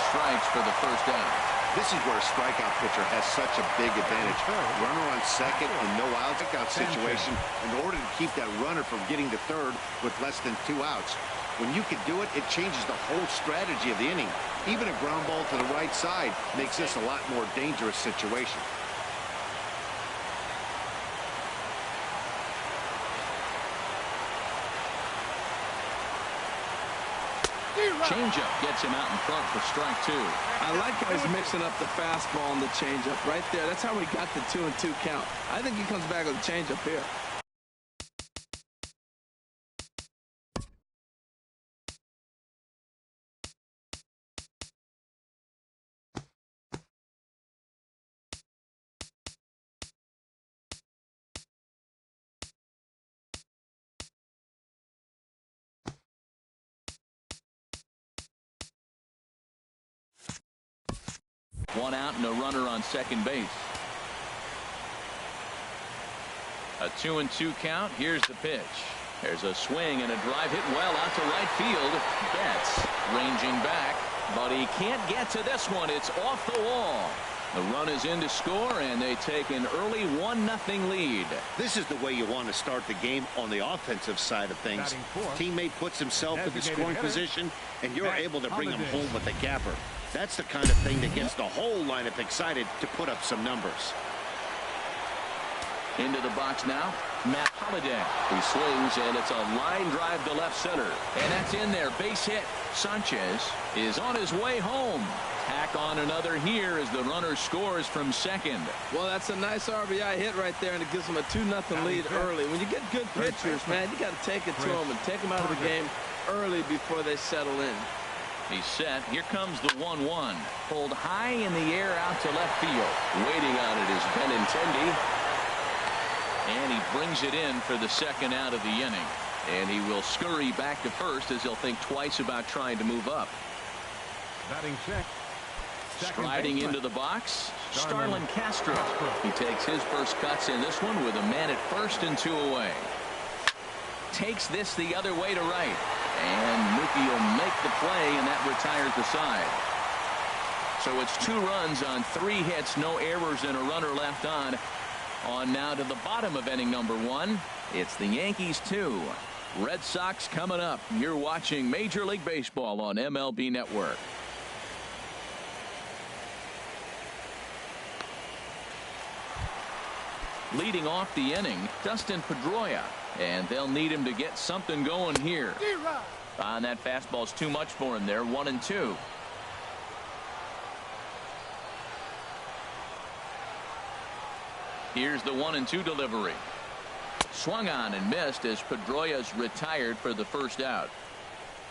strikes for the first out. This is where a strikeout pitcher has such a big advantage. Runner on second and no out situation in order to keep that runner from getting to third with less than 2 outs. When you can do it, it changes the whole strategy of the inning. Even a ground ball to the right side makes this a lot more dangerous situation. Changeup gets him out in front for strike 2. I like how he's mixing up the fastball and the changeup right there. That's how we got the 2-2 count. I think he comes back with a changeup here. One out and a runner on second base. A 2-2 count. Here's the pitch. There's a swing and a drive hit well out to right field. Betts ranging back, but he can't get to this one. It's off the wall. The run is in to score, and they take an early 1-0 lead. This is the way you want to start the game on the offensive side of things. Teammate puts himself in the scoring position, and you're able to bring him home with a gapper. That's the kind of thing that gets the whole lineup excited to put up some numbers. Into the box now, Matt Holliday. He swings, and it's a line drive to left center. And that's in there. Base hit. Sanchez is on his way home. Tack on another here as the runner scores from second. Well, that's a nice RBI hit right there, and it gives them a 2-0 lead early. When you get good pitchers, man, you got to take it to them and take them out of the game early before they settle in. He's set. Here comes the 1-1. Pulled high in the air out to left field. Waiting on it is Benintendi. And he brings it in for the second out of the inning. And he will scurry back to first as he'll think twice about trying to move up. Batting check. Striding into the box, Starlin Castro. He takes his first cuts in this one with a man at first and 2 away. Takes this the other way to right. And Mookie will make the play, and that retires the side. So it's 2 runs on 3 hits, no errors, and a runner left on. On now to the bottom of inning number 1. It's the Yankees 2. Red Sox coming up. You're watching Major League Baseball on MLB Network. Leading off the inning, Dustin Pedroia. And they'll need him to get something going here. And that fastball's too much for him there. 1-2. Here's the 1-2 delivery. Swung on and missed as Pedroia's retired for the first out.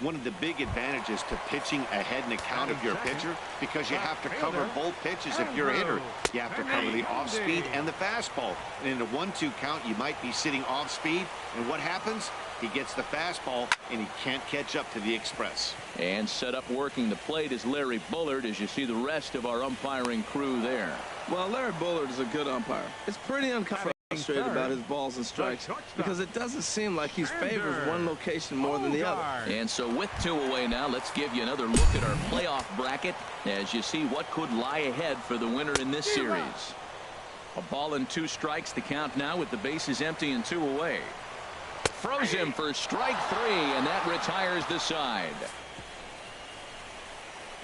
One of the big advantages to pitching ahead in the count of your pitcher, because you have to cover both pitches if you're a hitter. You have to cover the off speed and the fastball. And in a 1-2 count, you might be sitting off speed. And what happens? He gets the fastball, and he can't catch up to the express. And set up working the plate is Larry Bullard, as you see the rest of our umpiring crew there. Well, Larry Bullard is a good umpire. It's pretty uncomfortable about his balls and strikes because it doesn't seem like he favors one location more than the other. And so with 2 away now, let's give you another look at our playoff bracket as you see what could lie ahead for the winner in this series. A ball and 2 strikes, the count now with the bases empty and 2 away. Froze him for strike 3, and that retires the side.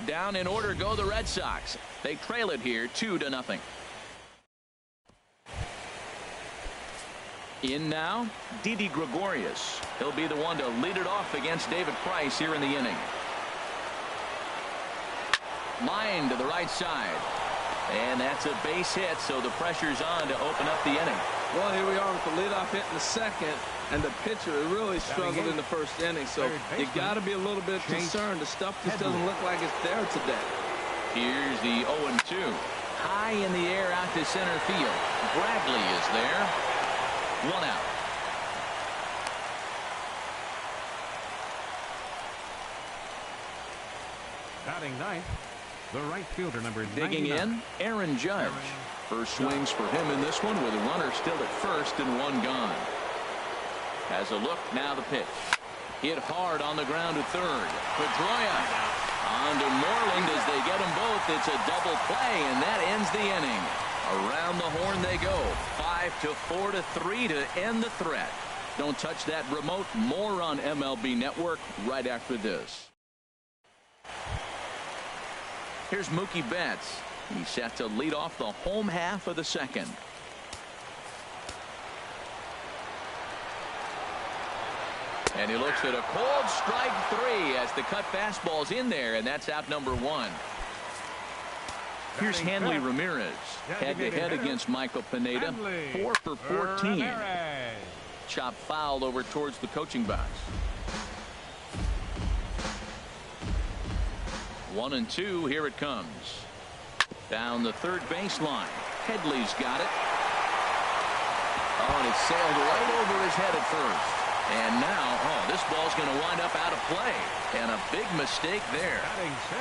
Down in order go the Red Sox. They trail it here 2-0. In now, Didi Gregorius. He'll be the one to lead it off against David Price here in the inning. Line to the right side. And that's a base hit, so the pressure's on to open up the inning. Well, here we are with the leadoff hit in the second, and the pitcher really struggled in the first inning, so you got to be a little bit concerned. The stuff just doesn't look like it's there today. Here's the 0-2. High in the air out to center field. Bradley is there. 1 out. Batting ninth, the right fielder, number 99. Digging in, Aaron Judge. First swings for him in this one with a runner still at first and 1 gone. Has a look, now the pitch. Hit hard on the ground at third. Pedroia on to Moreland as they It's a double play, and that ends the inning. Around the horn they go. 5-4-3 to end the threat. Don't touch that remote. More on MLB Network right after this. Here's Mookie Betts. He's set to lead off the home half of the second. And he looks at a cold strike 3 as the cut fastball's in there, and that's out number 1. Here's Hanley Ramirez. Head-to-head against Michael Pineda. 4 for 14. Chop foul over towards the coaching box. 1-2. Here it comes. Down the third baseline. Headley's got it. Oh, and it sailed right over his head at first. And now, this ball's going to wind up out of play. And a big mistake there.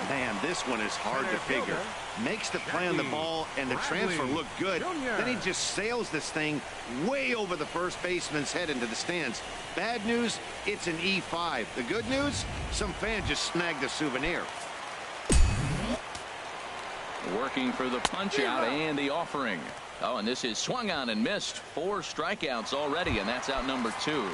Man, this one is hard to figure. Makes the play on the ball, and the transfer looked good. Then he just sails this thing way over the first baseman's head into the stands. Bad news, it's an E5. The good news, some fan just snagged a souvenir. Working for the punch out and the offering. Oh, and this is swung on and missed. 4 strikeouts already, and that's out number 2.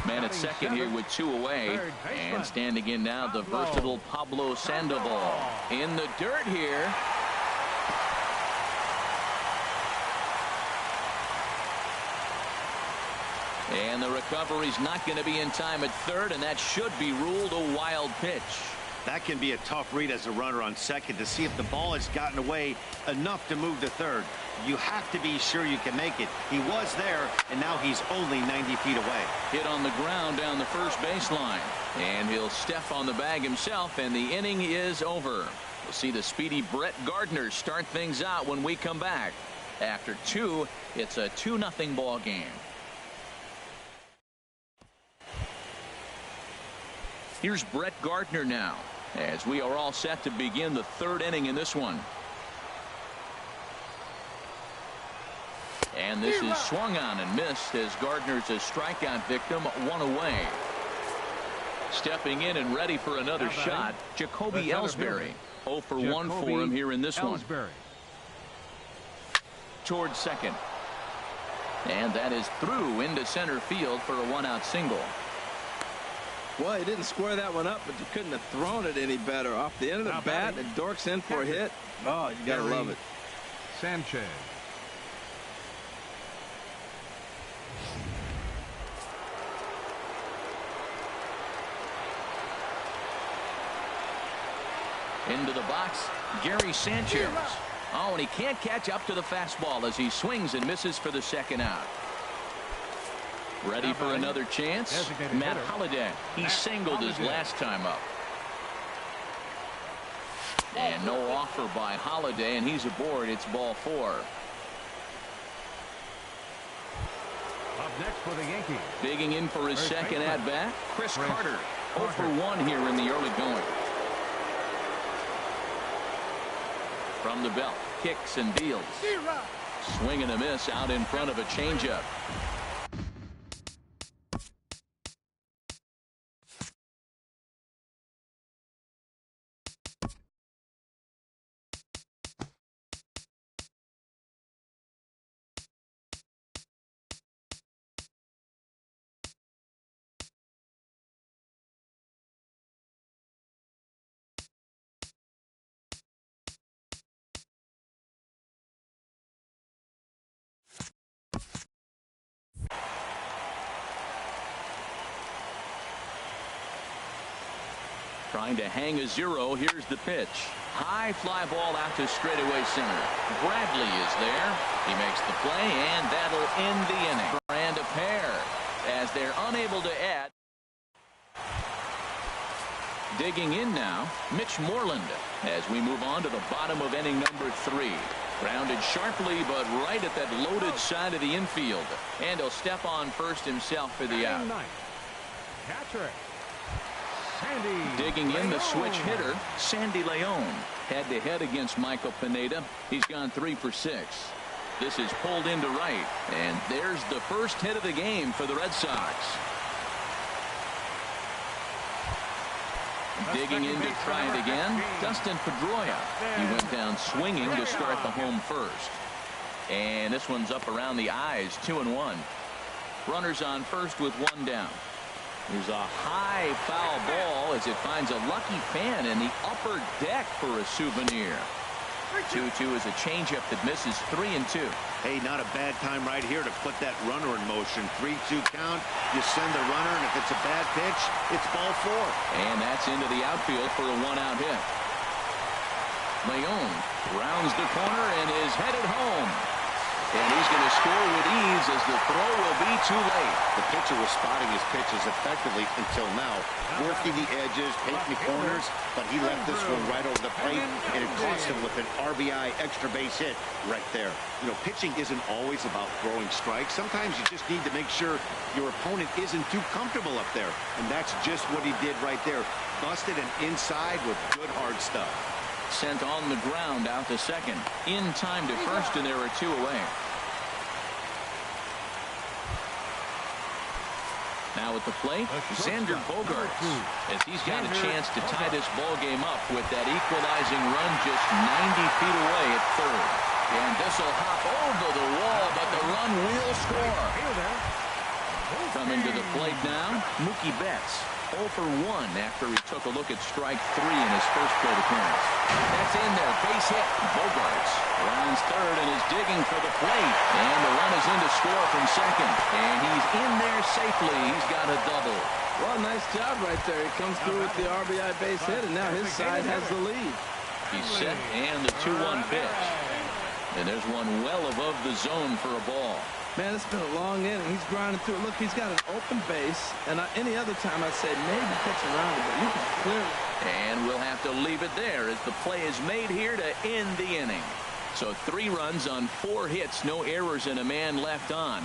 Man at second here with 2 away. And standing in now, the versatile Pablo Sandoval. In the dirt here. And the recovery's not going to be in time at third, and that should be ruled a wild pitch. That can be a tough read as a runner on second to see if the ball has gotten away enough to move to third. You have to be sure you can make it. He was there, and now he's only 90 feet away. Hit on the ground down the first baseline. And he'll step on the bag himself, and the inning is over. We'll see the speedy Brett Gardner start things out when we come back. After 2, it's a 2-0 ball game. Here's Brett Gardner now, as we are all set to begin the 3rd inning in this one. And this is swung on and missed as Gardner's a strikeout victim, 1 away. Stepping in and ready for another shot, Jacoby Ellsbury. 0 for 1 for him here in this one. Towards second. And that is through into center field for a 1-out single. Well, he didn't square that one up, but you couldn't have thrown it any better. Off the end of the bat, and Dork's in for a hit. Oh, you got to love it. Sanchez. Into the box, Gary Sanchez. Oh, and he can't catch up to the fastball as he swings and misses for the 2nd out. Ready for another chance. Matt Holliday. He singled his last time up. And no offer by Holliday, and he's aboard. It's ball 4. Up next for the Yankees. Digging in for his second at bat, Chris Carter. 0 for 1 here in the early going. From the belt, kicks and deals. Swing and a miss out in front of a changeup. Trying to hang a 0. Here's the pitch. High fly ball out to straightaway center. Bradley is there. He makes the play, and that'll end the inning. And a pair as they're unable to add. Digging in now, Mitch Moreland, as we move on to the bottom of inning number 3. Grounded sharply, but right at that loaded side of the infield. And he'll step on first himself for the out. Catcher. Digging in the switch hitter, Sandy Leon. Head-to-head against Michael Pineda. He's gone 3 for 6. This is pulled into right, and there's the first hit of the game for the Red Sox. Digging in to try it again, Dustin Pedroia. He went down swinging to start the home first. And this one's up around the eyes, 2-1. Runners on first with 1 down. There's a high foul ball as it finds a lucky fan in the upper deck for a souvenir. 2-2 is a changeup that misses 3-2. Hey, not a bad time right here to put that runner in motion. 3-2 count. You send the runner, and if it's a bad pitch, it's ball 4. And that's into the outfield for a 1-out hit. Leon rounds the corner and is headed home. And he's going to score with ease as the throw will be too late. The pitcher was spotting his pitches effectively until now, working the edges, painting the corners, but he left this one right over the plate, and it cost him with an RBI extra base hit right there. You know, pitching isn't always about throwing strikes. Sometimes you just need to make sure your opponent isn't too comfortable up there, and that's just what he did right there. Busted and inside with good hard stuff. Sent on the ground out to second. In time to first, and there are 2 away. Now at the plate, Xander Bogaerts, as he's got a chance to tie this ball game up with that equalizing run just 90 feet away at third. And this will hop over the wall, but the run will score. Coming to the plate now, Mookie Betts. 0 for 1 after he took a look at strike 3 in his first plate appearance. That's in there. Base hit. Bogaerts rounds third and is digging for the plate. And the run is in to score from second. And he's in there safely. He's got a double. Well, nice job right there. He comes through with the RBI base hit, and now his side has the lead. He's set, and the 2-1 pitch. And there's one well above the zone for a ball. Man, it's been a long inning. He's grinding through. Look, he's got an open base, and any other time I'd say maybe pitch around it, but you can clearly. And we'll have to leave it there as the play is made here to end the inning. So 3 runs on 4 hits, no errors, and a man left on.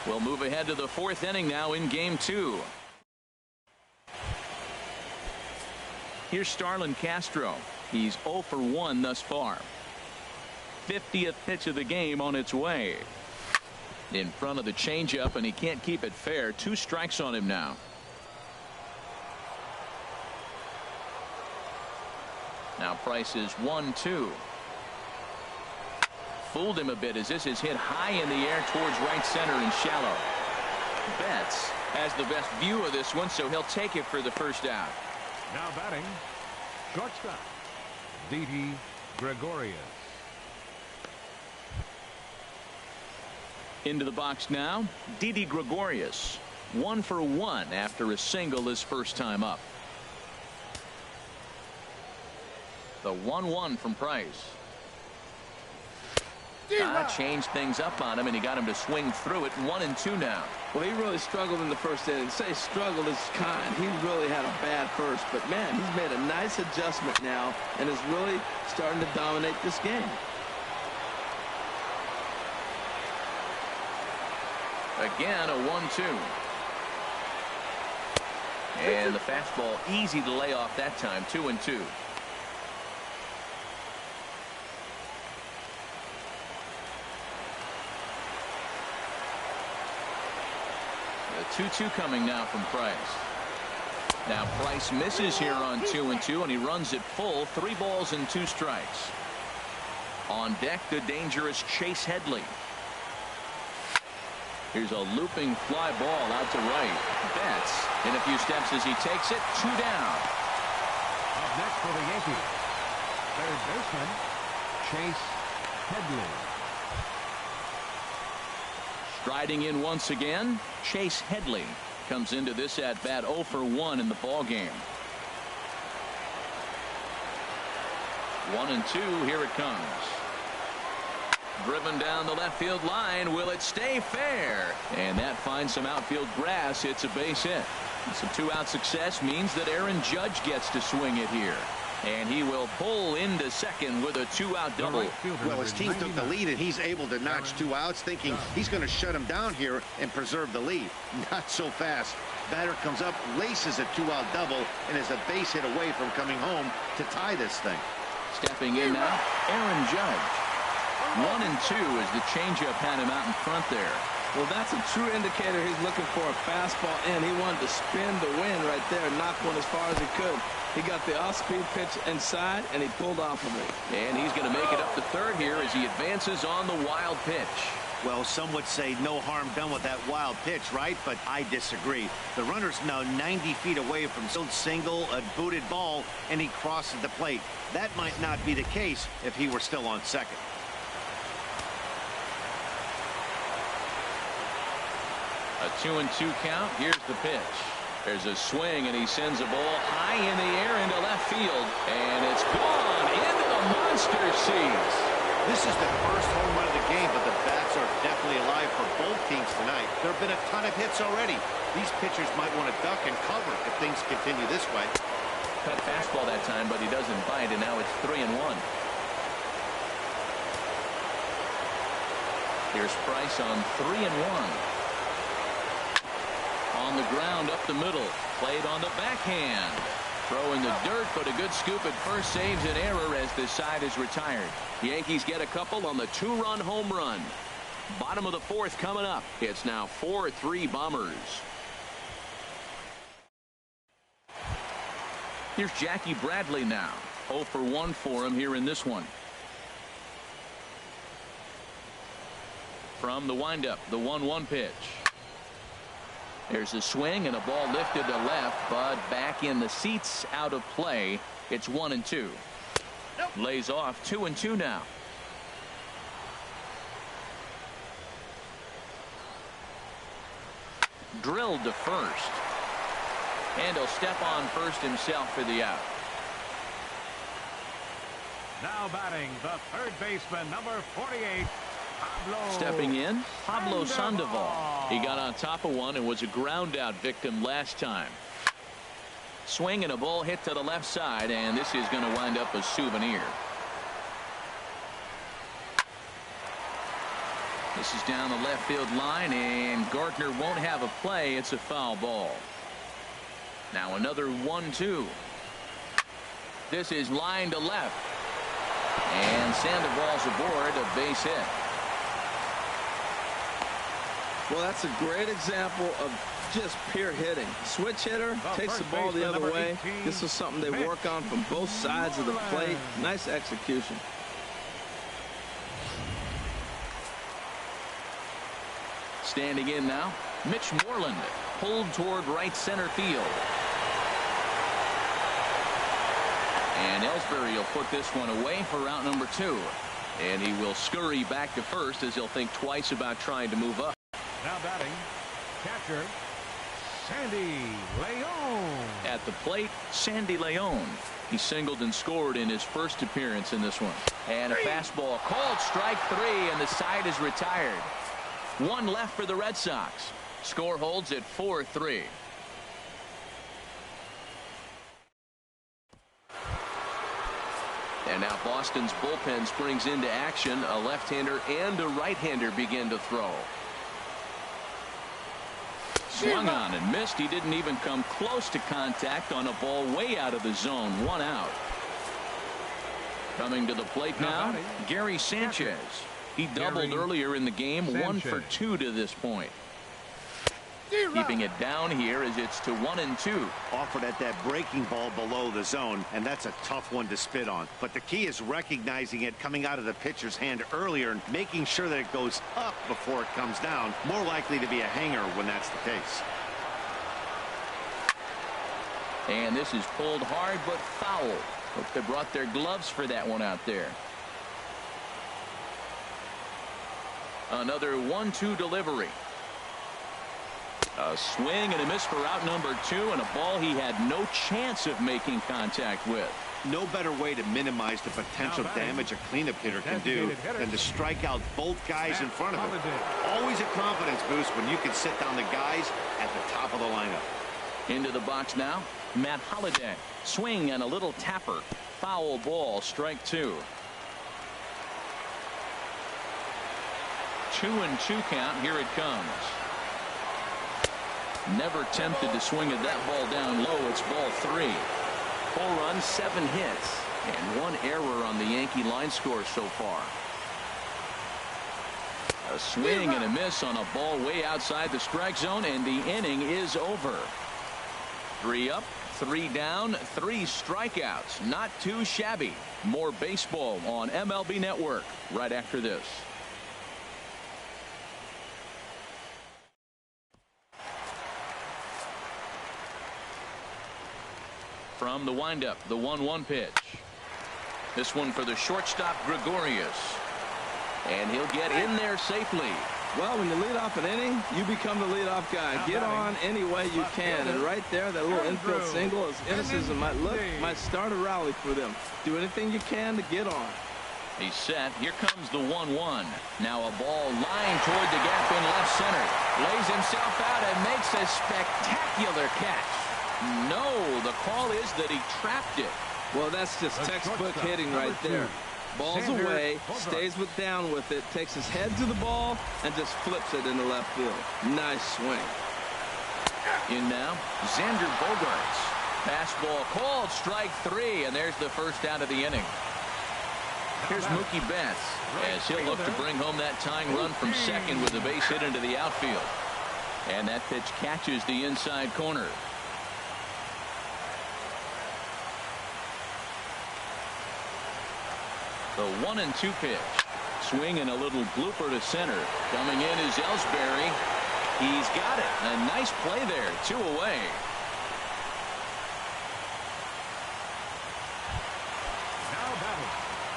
We'll move ahead to the 4th inning now in game 2. Here's Starlin Castro. He's 0 for 1 thus far. 50th pitch of the game on its way. In front of the changeup, and he can't keep it fair. 2 strikes on him now. Now Price is 1-2. Fooled him a bit as this is hit high in the air towards right center and shallow. Betts has the best view of this one, so he'll take it for the first out. Now batting, shortstop, Didi Gregorius. Into the box now, Didi Gregorius. 1 for 1 after a single his first time up. The 1-1 from Price. Changed things up on him, and he got him to swing through it. 1-2 now. Well, he really struggled in the first inning. Say struggled is kind. He really had a bad first. But, man, he's made a nice adjustment now and is really starting to dominate this game. Again, a 1-2. And the fastball easy to lay off that time. 2-2. The 2-2 coming now from Price. Now Price misses here on 2-2, and he runs it full. 3 balls and 2 strikes. On deck, the dangerous Chase Headley. Here's a looping fly ball out to right. Betts in a few steps as he takes it. 2 down. Up next for the Yankees, third baseman Chase Headley. Striding in once again, Chase Headley comes into this at bat 0 for 1 in the ball game. 1-2. Here it comes. Driven down the left field line. Will it stay fair? And that finds some outfield grass. It's a base hit. Some 2-out success means that Aaron Judge gets to swing it here. And he will pull into second with a 2-out double. Well, his team took the lead, and he's able to notch 2 outs, thinking he's going to shut him down here and preserve the lead. Not so fast. Batter comes up, laces a 2-out double, and is a base hit away from coming home to tie this thing. Stepping in now, Aaron Judge. 1-2 as the changeup had him out in front there. Well, that's a true indicator he's looking for a fastball in. He wanted to spin the wind right there and knock one as far as he could. He got the off-speed pitch inside, and he pulled off of it. And he's going to make it up to third here as he advances on the wild pitch. Well, some would say no harm done with that wild pitch, right? But I disagree. The runner's now 90 feet away from single, a booted ball, and he crosses the plate. That might not be the case if he were still on second. A 2-2 count. Here's the pitch. There's a swing, and he sends a ball high in the air into left field. And it's gone into the monster seats. This is the first home run of the game, but the bats are definitely alive for both teams tonight. There have been a ton of hits already. These pitchers might want to duck and cover if things continue this way. Cut fastball that time, but he doesn't bite, and now it's 3-1. Here's Price on 3-1. On the ground up the middle. Played on the backhand. Throw in the dirt, but a good scoop at first saves an error as this side is retired. Yankees get a couple on the 2-run home run. Bottom of the 4th coming up. It's now 4-3 Bombers. Here's Jackie Bradley now. 0 for 1 for him here in this one. From the windup, the 1-1 pitch. There's a swing and a ball lifted to left, but back in the seats, out of play. It's 1-2. Lays off 2-2 now. Drilled to first. And he'll step on first himself for the out. Now batting the third baseman, number 48. Stepping in, Pablo Sandoval. He got on top of one and was a ground out victim last time. Swing and a ball hit to the left side, and this is going to wind up a souvenir. This is down the left field line, and Gardner won't have a play. It's a foul ball. Now another 1-2. This is line to left. And Sandoval's aboard, a base hit. Well, that's a great example of just pure hitting. Switch hitter takes the ball the other way. This is something they work on from both sides of the plate. Nice execution. Standing in now, Mitch Moreland, pulled toward right center field. And Ellsbury will put this one away for route number 2. And he will scurry back to first as he'll think twice about trying to move up. Now batting, catcher Sandy Leon. At the plate, Sandy Leon. He singled and scored in his first appearance in this one. And a fastball called strike 3, and the side is retired. 1 left for the Red Sox. Score holds at 4-3. And now Boston's bullpen springs into action. A left-hander and a right-hander begin to throw. Swung on and missed. He didn't even come close to contact on a ball way out of the zone. 1 out. Coming to the plate now, Gary Sanchez. He doubled earlier in the game, 1 for 2 to this point. Keeping it down here as it's to 1-2. Offered at that breaking ball below the zone, and that's a tough one to spit on. But the key is recognizing it coming out of the pitcher's hand earlier and making sure that it goes up before it comes down. More likely to be a hanger when that's the case. And this is pulled hard but foul. Hope they brought their gloves for that one out there. Another 1-2 delivery. A swing and a miss for out number 2, and a ball he had no chance of making contact with. No better way to minimize the potential damage a cleanup hitter can do than to strike out both guys in front of him. Always a confidence boost when you can sit down the guys at the top of the lineup. Into the box now, Matt Holliday. Swing and a little tapper. Foul ball, strike 2. 2-2 count. Here it comes. Never tempted to swing at that ball down low. It's ball 3. 4 runs, 7 hits, and 1 error on the Yankee line score so far. A swing and a miss on a ball way outside the strike zone, and the inning is over. 3 up, 3 down, 3 strikeouts. Not too shabby. More baseball on MLB Network right after this. From the windup, the 1-1 pitch. This one for the shortstop, Gregorius. And he'll get in there safely. Well, when you lead off an inning, you become the leadoff guy. Get on any way you can. And right there, that little infield single, as innocent as it might look, might start a rally for them. Do anything you can to get on. He's set. Here comes the 1-1. Now a ball lying toward the gap in left center. Lays himself out and makes a spectacular catch. No, the call is that he trapped it. Well, that's just textbook hitting right there. Ball's away, stays down with it, takes his head to the ball, and just flips it into left field. Nice swing. In now, Xander Bogaerts. Fastball called, strike 3, and there's the first out of the inning. Here's Mookie Betts as he'll look to bring home that tying run from second with a base hit into the outfield. And that pitch catches the inside corner. The 1-2 pitch. Swing and a little blooper to center. Coming in is Ellsbury. He's got it. A nice play there. 2 away.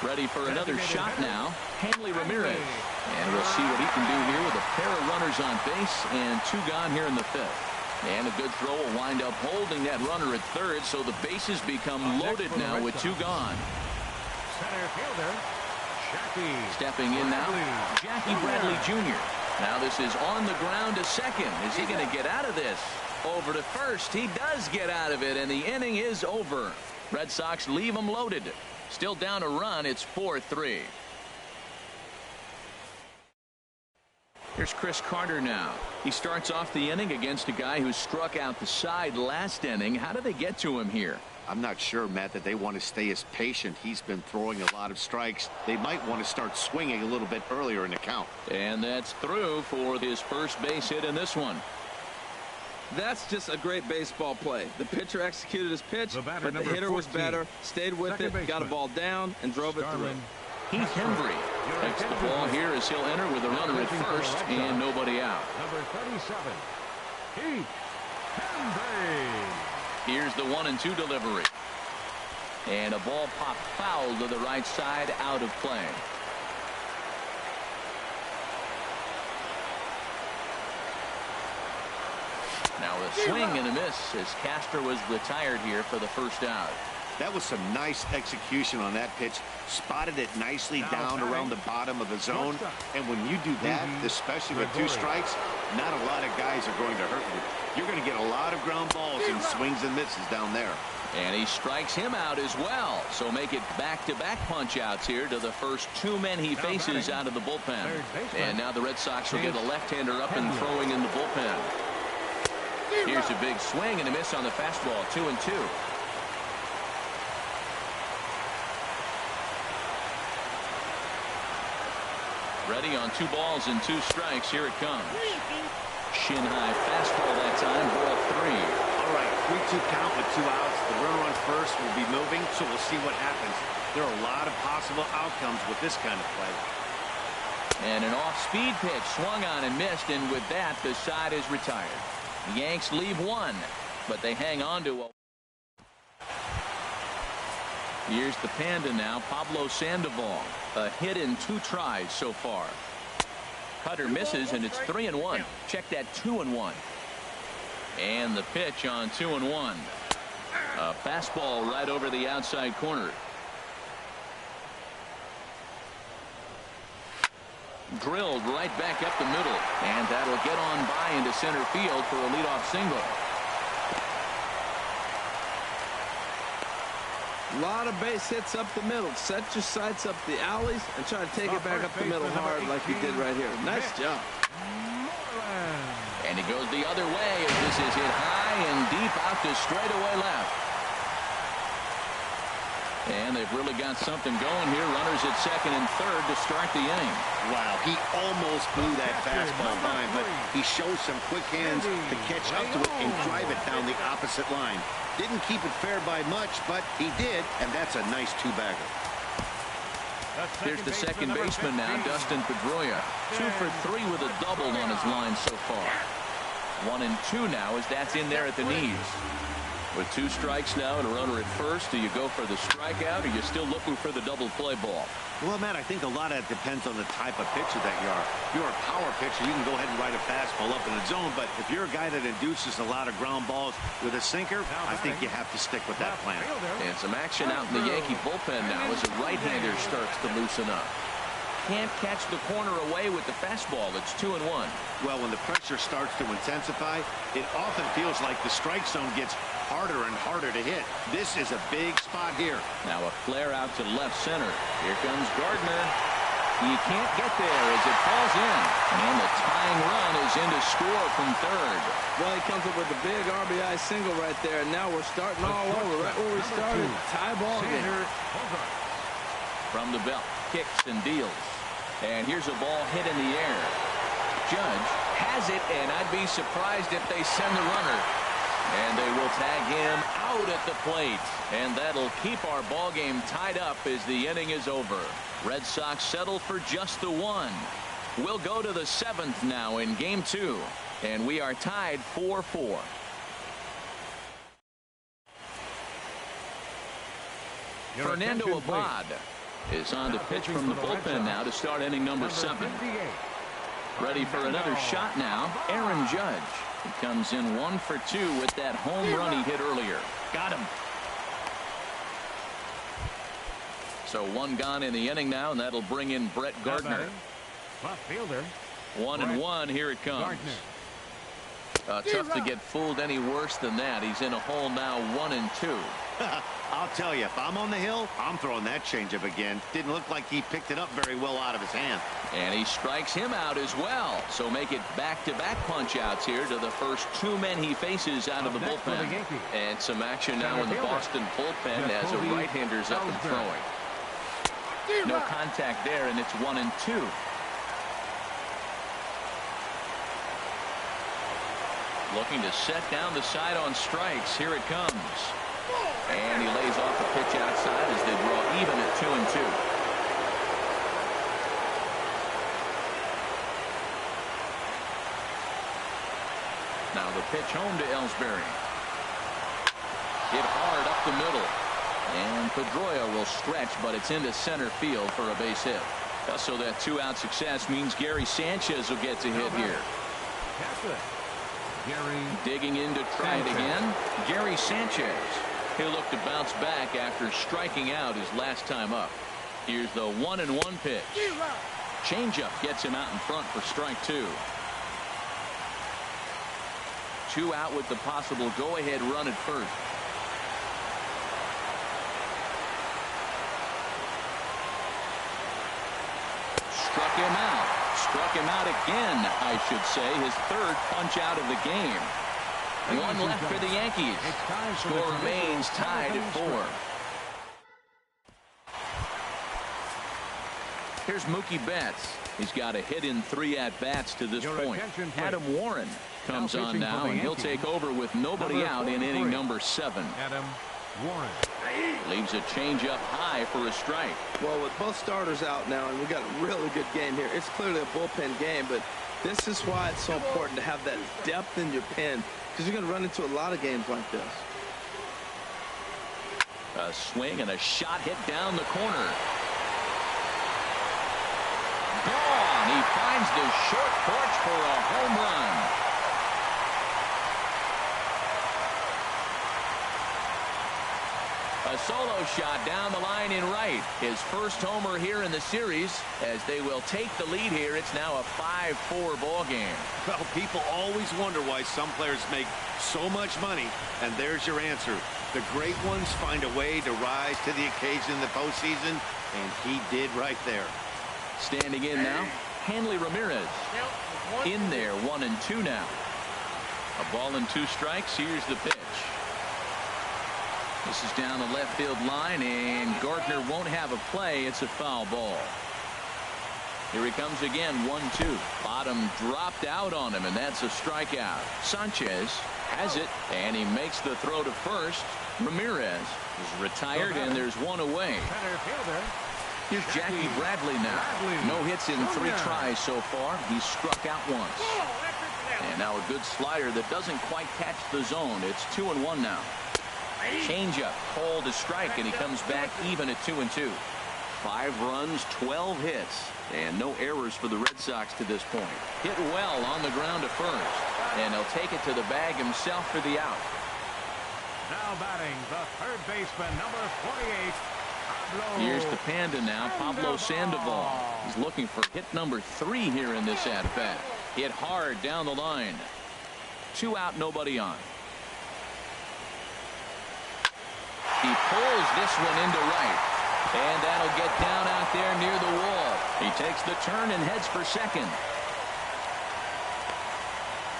Ready for another shot now. Hanley Ramirez. And we'll see what he can do here with a pair of runners on base and 2 gone here in the 5th. And a good throw will wind up holding that runner at third, so the bases become loaded now with 2 gone. Center fielder, Jackie. Stepping in now, Jackie Bradley Jr. Now this is on the ground to second. Is he going to get out of this? Over to first. He does get out of it, and the inning is over. Red Sox leave him loaded. Still down a run. It's 4-3. Here's Chris Carter now. He starts off the inning against a guy who struck out the side last inning. How do they get to him here? I'm not sure, Matt, that they want to stay as patient. He's been throwing a lot of strikes. They might want to start swinging a little bit earlier in the count. And that's through for his first base hit in this one. That's just a great baseball play. The pitcher executed his pitch, but the hitter was better, stayed with it, got a ball down, and drove it through. Heath Hembry takes the ball here as he'll enter with a runner at first and nobody out. Number 37, Heath Hembry. Here's the 1-2 delivery. And a ball popped foul to the right side, out of play. Now a swing and a miss as Castro was retired here for the first out. That was some nice execution on that pitch. Spotted it nicely down around the bottom of the zone. And when you do that, especially with 2 strikes, not a lot of guys are going to hurt you. You're going to get a lot of ground balls and swings and misses down there. And he strikes him out as well. So make it back-to-back punch-outs here to the first 2 men he faces out of the bullpen. And now the Red Sox will get a left-hander up and throwing in the bullpen. Here's a big swing and a miss on the fastball. 2-2. Ready on 2 balls and 2 strikes. Here it comes. Shin high fastball that time. Ball 3. All right, 3-2 count with 2 outs. The runner on first will be moving, so we'll see what happens. There are a lot of possible outcomes with this kind of play. And an off-speed pitch swung on and missed, and with that, the side is retired. The Yanks leave 1, but they hang on to a. Here's the Panda now, Pablo Sandoval. A hit in 2 tries so far. Cutter misses, and it's 3-1. Check that 2-1. And the pitch on 2-1. A fastball right over the outside corner. Drilled right back up the middle, and that'll get on by into center field for a leadoff single. A lot of base hits up the middle. Set your sights up the alleys and try to take it back up the middle hard like you did right here. Nice job. And it goes the other way as this is hit high and deep out to straightaway left. And they've really got something going here. Runners at second and third to start the inning. Wow, he almost blew that fastball line, but he shows some quick hands to catch up to it and drive it down the opposite line. Didn't keep it fair by much, but he did, and that's a nice 2-bagger. Here's the second baseman now, Dustin Pedroia. 2 for 3 with a double on his line so far. 1 and 2 now as that's in there at the knees. With 2 strikes now and a runner at first, do you go for the strikeout or are you still looking for the double play ball? Well, Matt, I think a lot of that depends on the type of pitcher that you are. If you're a power pitcher, you can go ahead and ride a fastball up in the zone, but if you're a guy that induces a lot of ground balls with a sinker, I think you have to stick with that plan. And some action out in the Yankee bullpen now as a right-hander starts to loosen up. Can't catch the corner away with the fastball. It's 2-1. Well, when the pressure starts to intensify, it often feels like the strike zone gets harder and harder to hit. This is a big spot here. Now a flare out to left center. Here comes Gardner. He can't get there as it falls in. And the tying run is in to score from third. Well, he comes up with a big RBI single right there. And now we're starting all over right where we started. Tie ball game. From the belt. Kicks and deals. And here's a ball hit in the air. Judge has it, and I'd be surprised if they send the runner. And they will tag him out at the plate. And that'll keep our ball game tied up as the inning is over. Red Sox settle for just the 1. We'll go to the 7th now in game 2. And we are tied 4-4. Fernando Abad is on to pitch from the bullpen now to start inning number 7. Ready for another shot now, Aaron Judge. He comes in 1 for 2 with that home run he hit earlier. Got him. So 1 gone in the inning now, and that'll bring in Brett Gardner. 1-1, here it comes. Tough to get fooled any worse than that. He's in a hole now, 1-2. I'll tell you, if I'm on the hill, I'm throwing that changeup again. Didn't look like he picked it up very well out of his hand. And he strikes him out as well. So make it back-to-back punch-outs here to the first 2 men he faces out of the bullpen. And some action now in the Boston bullpen as a right-hander's up and throwing. No contact there, and it's 1-2. Looking to set down the side on strikes. Here it comes. And he lays off the pitch outside as they draw even at 2-2. Now the pitch home to Ellsbury. Hit hard up the middle. And Pedroia will stretch, but it's into center field for a base hit. So that 2-out success means Gary Sanchez will get to hit here. Gary digging in to try it again. Gary Sanchez. He'll look to bounce back after striking out his last time up. Here's the 1-1 pitch. Changeup gets him out in front for strike 2. 2 out with the possible go-ahead run at first. Struck him out again, I should say. His 3rd punch out of the game. 1 left for the Yankees. Score remains tied at 4. Here's Mookie Betts. He's got a hit in 3 at-bats to this point. Adam Warren comes on now, and he'll take over with nobody out in inning number 7. Adam Warren leaves a changeup high for a strike. Well, with both starters out now, and we got a really good game here. It's clearly a bullpen game, but this is why it's so important to have that depth in your pen, because you're going to run into a lot of games like this. A swing and a shot hit down the corner. Gone. He finds the short porch for a home run. A solo shot down the line in right. His first homer here in the series. As they will take the lead here, it's now a 5-4 ball game. Well, people always wonder why some players make so much money, and there's your answer. The great ones find a way to rise to the occasion in the postseason, and he did right there. Standing in now, Hanley Ramirez. In there, 1-2 now. A ball and 2 strikes. Here's the pitch. This is down the left field line, and Gardner won't have a play. It's a foul ball. Here he comes again, 1-2. Bottom dropped out on him, and that's a strikeout. Sanchez has it, and he makes the throw to first. Ramirez is retired, and there's 1 away. Here's Jackie Bradley now. No hits in 3 tries so far. He's struck out once. And now a good slider that doesn't quite catch the zone. It's 2-1 now. Changeup called a strike, and he comes back even at 2-2. 5 runs, 12 hits, and no errors for the Red Sox to this point. Hit well on the ground to first, and he'll take it to the bag himself for the out. Now batting the 3rd baseman, number 48. Here's the Panda now, Pablo Sandoval. He's looking for hit number 3 here in this at-bat. Hit hard down the line. 2 out, nobody on. He pulls this one into right, and that'll get down out there near the wall. He takes the turn and heads for second.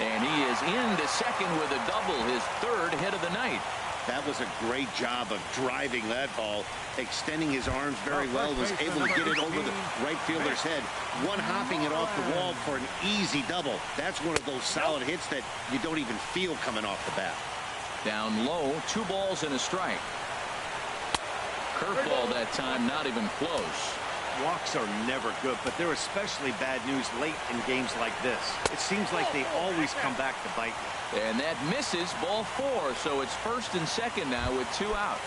And he is into second with a double, his 3rd hit of the night. That was a great job of driving that ball, extending his arms very well, was able to get it over the right fielder's head, one-hopping it off the wall for an easy double. That's one of those solid hits that you don't even feel coming off the bat. Down low, 2 balls and a strike. Curveball that time, not even close. Walks are never good, but they're especially bad news late in games like this. It seems like they always come back to bite you. And that misses, ball 4, so it's 1st and 2nd now with 2 out.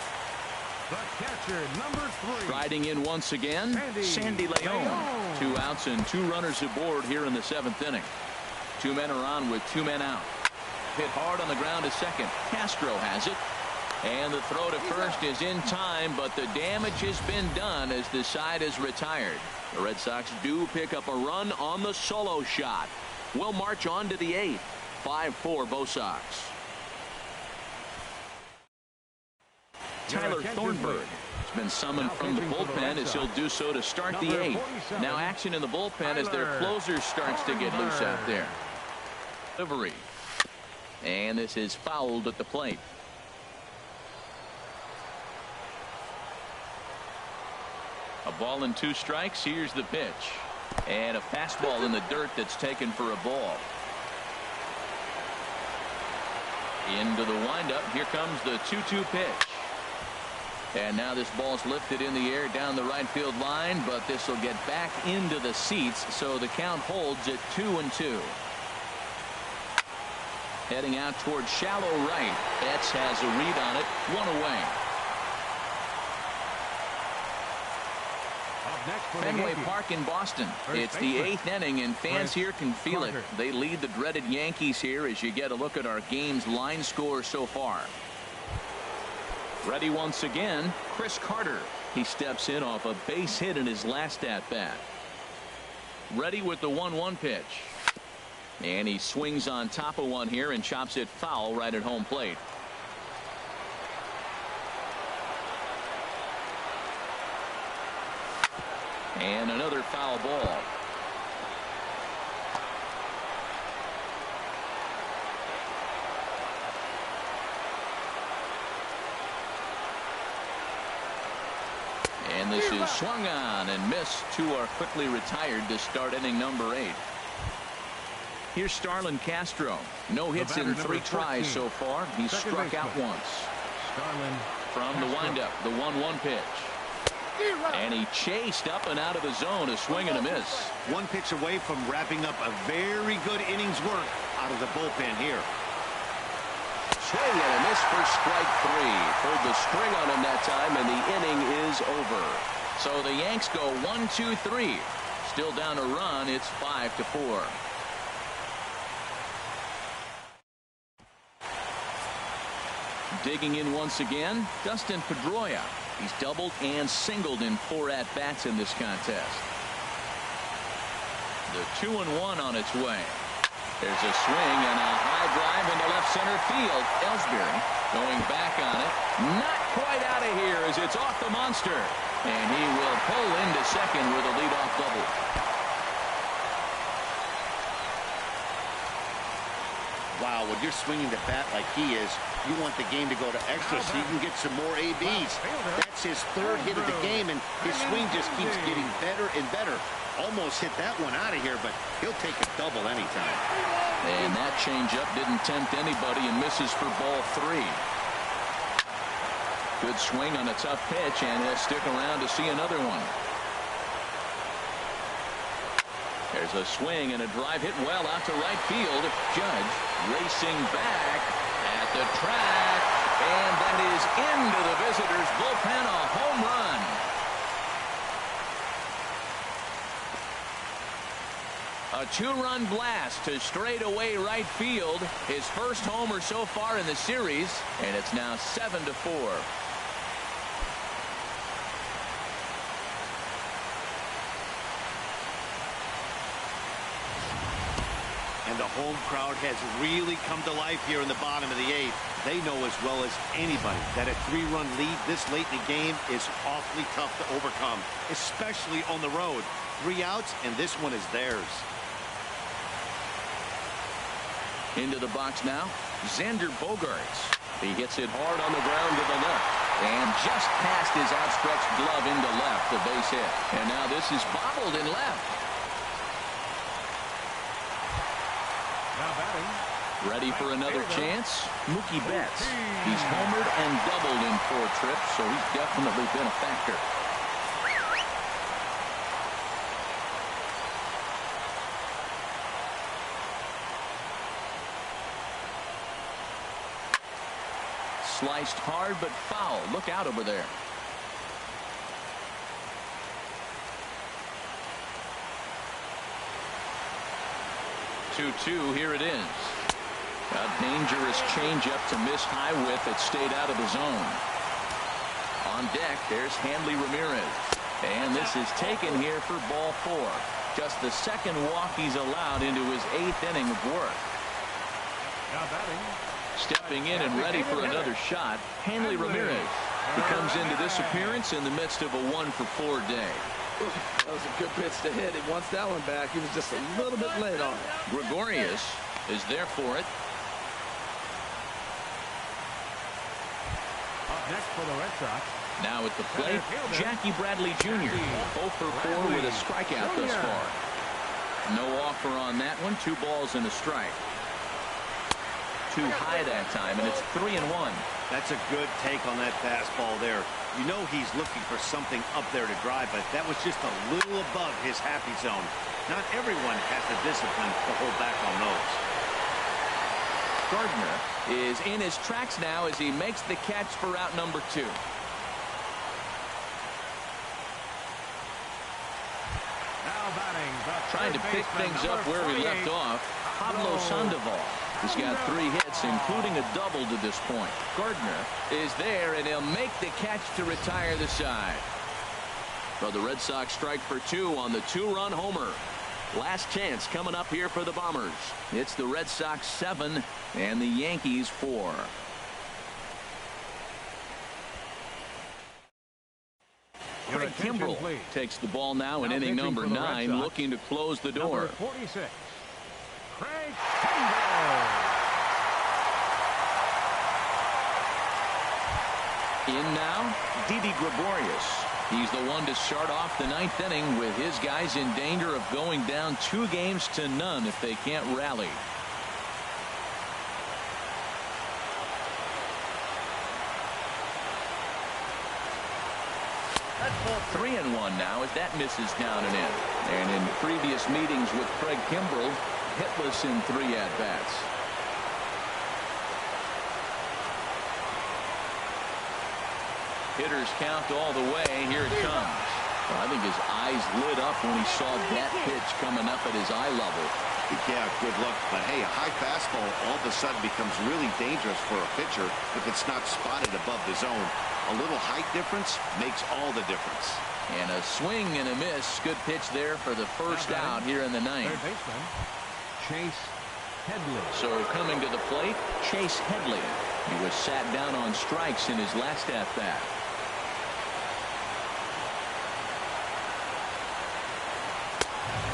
The catcher, number 3. Riding in once again, Sandy Leon. 2 outs and 2 runners aboard here in the 7th inning. 2 men are on with 2 men out. Hit hard on the ground to second. Castro has it. And the throw to first is in time, but the damage has been done as the side is retired. The Red Sox do pick up a run on the solo shot. We'll march on to the 8th. 5-4 Bo Sox. Tyler Thornburg has been summoned from the bullpen as he'll do so to start the 8th. Now action in the bullpen as their closer starts to get loose out there. Delivery. And this is fouled at the plate. A ball and 2 strikes. Here's the pitch. And a fastball in the dirt that's taken for a ball. Into the windup. Here comes the 2-2 pitch. And now this ball's lifted in the air down the right field line, but this will get back into the seats, so the count holds at 2-2. Heading out towards shallow right. Betts has a read on it. 1 away. Fenway Park in Boston. It's the 8th inning, and fans here can feel it. They lead the dreaded Yankees here as you get a look at our game's line score so far. Ready once again, Chris Carter. He steps in off a base hit in his last at-bat. Ready with the 1-1 pitch. And he swings on top of one here and chops it foul right at home plate. And another foul ball. And this is swung on and missed. Two are quickly retired to start inning number 8. Here's Starlin Castro. No hits in 3 tries so far. He's struck out once. From the windup, the 1-1 pitch. And he chased up and out of the zone, a swing and a miss. One pitch away from wrapping up a very good innings work out of the bullpen here. Swing and a miss for strike 3. Pulled the string on him that time, and the inning is over. So the Yanks go 1-2-3. Still down a run. It's 5-4. Digging in once again, Dustin Pedroia. He's doubled and singled in 4 at-bats in this contest. The 2-1 on its way. There's a swing and a high drive into left center field. Ellsbury going back on it. Not quite out of here as it's off the monster. And he will pull into second with a leadoff double. Wow, when you're swinging the bat like he is, you want the game to go to extra so you can get some more ABs. That's his 3rd hit of the game, and his swing just keeps getting better and better. Almost hit that one out of here, but he'll take a double anytime. And that changeup didn't tempt anybody and misses for ball 3. Good swing on a tough pitch, and he'll stick around to see another one. There's a swing and a drive hit well out to right field. Judge racing back at the track, and that is into the visitors' bullpen, a home run. A 2-run blast to straightaway right field. His first homer so far in the series, and it's now 7-4. And the home crowd has really come to life here in the bottom of the 8th. They know as well as anybody that a 3-run lead this late in the game is awfully tough to overcome, especially on the road. 3 outs, and this one is theirs. Into the box now, Xander Bogaerts. He hits it hard on the ground to the left, and just past his outstretched glove into left, the base hit. And now this is bobbled in left. Now batting. Ready for another chance? Mookie Betts. He's homered and doubled in 4 trips, so he's definitely been a factor. Sliced hard but foul. Look out over there. Two, here it is. A dangerous changeup to miss high with that stayed out of the zone. On deck, there's Hanley Ramirez. And this is taken here for ball 4. Just the 2nd walk he's allowed into his 8th inning of work. Now batting. Stepping in and ready for another shot, Hanley Ramirez. He comes into this appearance in the midst of a 1-for-4 day. That was a good pitch to hit. He wants that one back. He was just a little bit late on it. Gregorius is there for it. Up next for the Red Sox. Now at the plate, Jackie Bradley Jr. 0 for 4 with a strikeout thus far. No offer on that one. 2 balls and a strike. Too high that time, and it's 3-1. That's a good take on that fastball there. You know he's looking for something up there to drive, but that was just a little above his happy zone. Not everyone has the discipline to hold back on those. Gardner is in his tracks now as he makes the catch for out number 2. Now batting. Trying to pick things up where he left off. Pablo Sandoval. He's got 3 hits, including a double to this point. Gardner is there, and he'll make the catch to retire the side. Well, the Red Sox strike for 2 on the 2-run homer. Last chance coming up here for the Bombers. It's the Red Sox 7 and the Yankees 4. Craig Kimbrell takes the ball now in inning number 9, looking to close the door. Number 46, Craig Kimbrell. In now, Didi Gregorius. He's the one to start off the 9th inning with his guys in danger of going down 2-0 if they can't rally. That's 3-1 now as that misses down and in. And in previous meetings with Craig Kimbrell, hitless in 3 at-bats. Hitters count all the way. Here it comes. Well, I think his eyes lit up when he saw that pitch coming up at his eye level. Yeah, good look. But hey, a high fastball all of a sudden becomes really dangerous for a pitcher if it's not spotted above the zone. A little height difference makes all the difference. And a swing and a miss. Good pitch there for the first out here in the 9th. Third baseman, Chase Headley. So coming to the plate, Chase Headley. He was sat down on strikes in his last at-bat.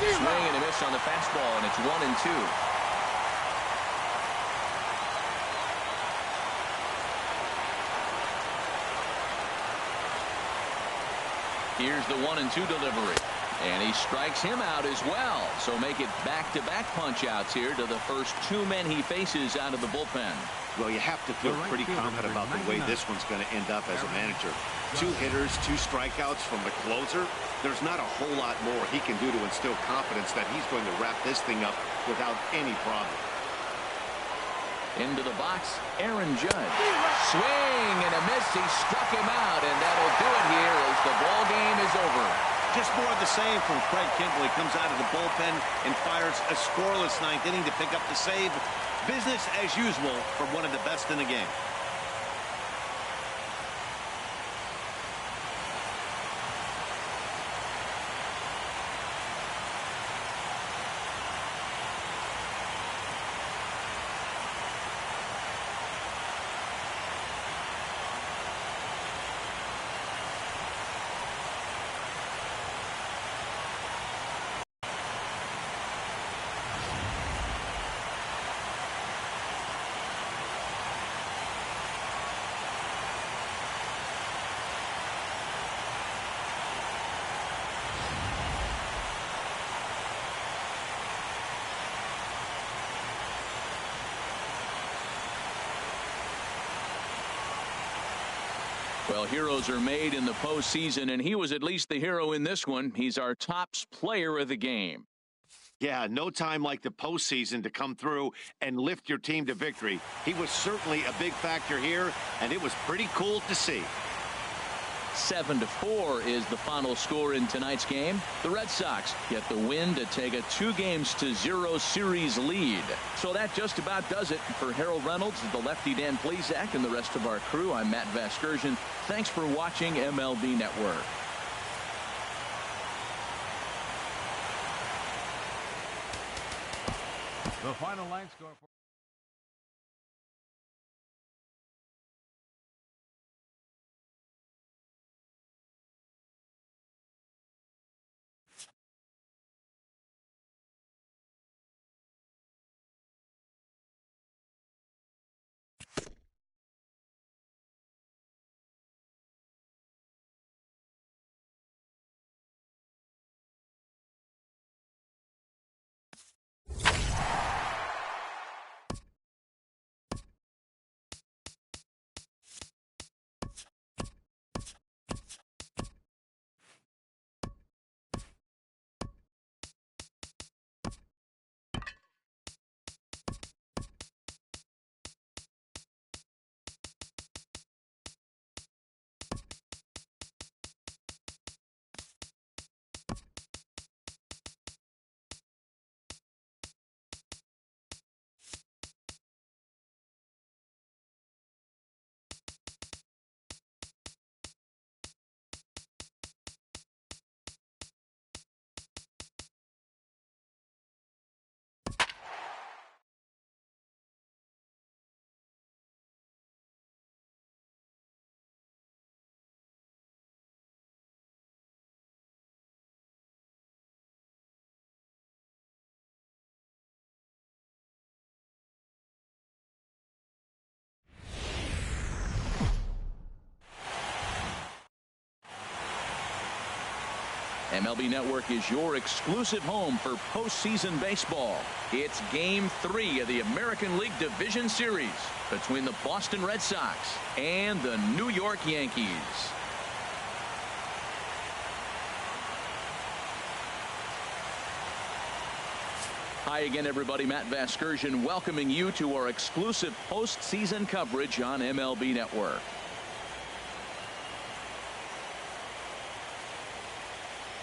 Swing and a miss on the fastball, and it's 1-2. Here's the 1-2 delivery, and he strikes him out as well. So make it back-to-back punch-outs here to the first 2 men he faces out of the bullpen. Well, you have to feel pretty confident about the way this one's going to end up as a manager. 2 hitters, 2 strikeouts from the closer. There's not a whole lot more he can do to instill confidence that he's going to wrap this thing up without any problem. Into the box, Aaron Judge. Swing and a miss. He struck him out, and that'll do it here as the ball game is over. Just more of the same from Craig Kimbrell. He comes out of the bullpen and fires a scoreless 9th inning to pick up the save. Business as usual from one of the best in the game. Well, heroes are made in the postseason, and he was at least the hero in this one. He's our top player of the game. Yeah, no time like the postseason to come through and lift your team to victory. He was certainly a big factor here, and it was pretty cool to see. 7-4 is the final score in tonight's game. The Red Sox get the win to take a 2-0 series lead. So that just about does it. For Harold Reynolds, the lefty Dan Plesac, and the rest of our crew, I'm Matt Vasgersian. Thanks for watching MLB Network. The final line score for MLB Network is your exclusive home for postseason baseball. It's Game 3 of the American League Division Series between the Boston Red Sox and the New York Yankees. Hi again, everybody. Matt Vasgersian welcoming you to our exclusive postseason coverage on MLB Network.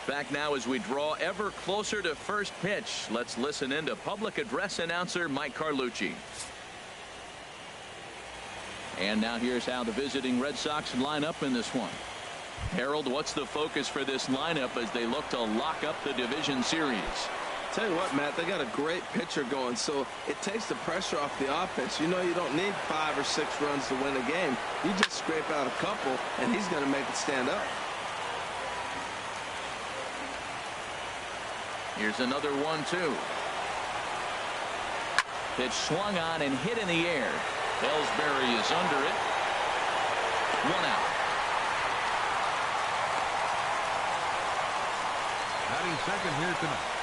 Back now as we draw ever closer to first pitch. Let's listen in to public address announcer Mike Carlucci. And now here's how the visiting Red Sox line up in this one. Harold, what's the focus for this lineup as they look to lock up the division series? Tell you what, Matt, they got a great pitcher going, so it takes the pressure off the offense. You know you don't need 5 or 6 runs to win a game. You just scrape out a couple, and he's going to make it stand up. Here's another 1-2. Pitch swung on and hit in the air. Ellsbury is under it. 1 out. Batting second here tonight.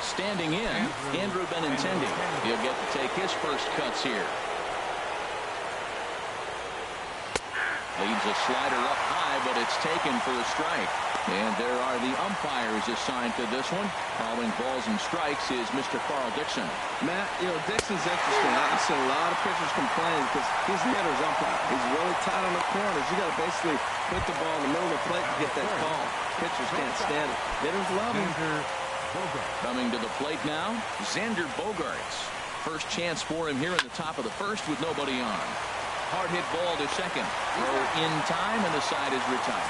Standing in, Andrew Benintendi. He'll get to take his first cuts here. Leads a slider up high, but it's taken for a strike. And there are the umpires assigned to this one. Calling balls and strikes is Mr. Carl Dixon. Matt, you know, Dixon's interesting. I've seen a lot of pitchers complain because he's the hitter's umpire. He's really tight on the corners. You got to basically put the ball in the middle of the plate to get that call. Pitchers can't stand it. Hitters love him. Coming to the plate now, Xander Bogaerts. First chance for him here in the top of the first with nobody on. Hard hit ball to second. Throw in time, and the side is retired.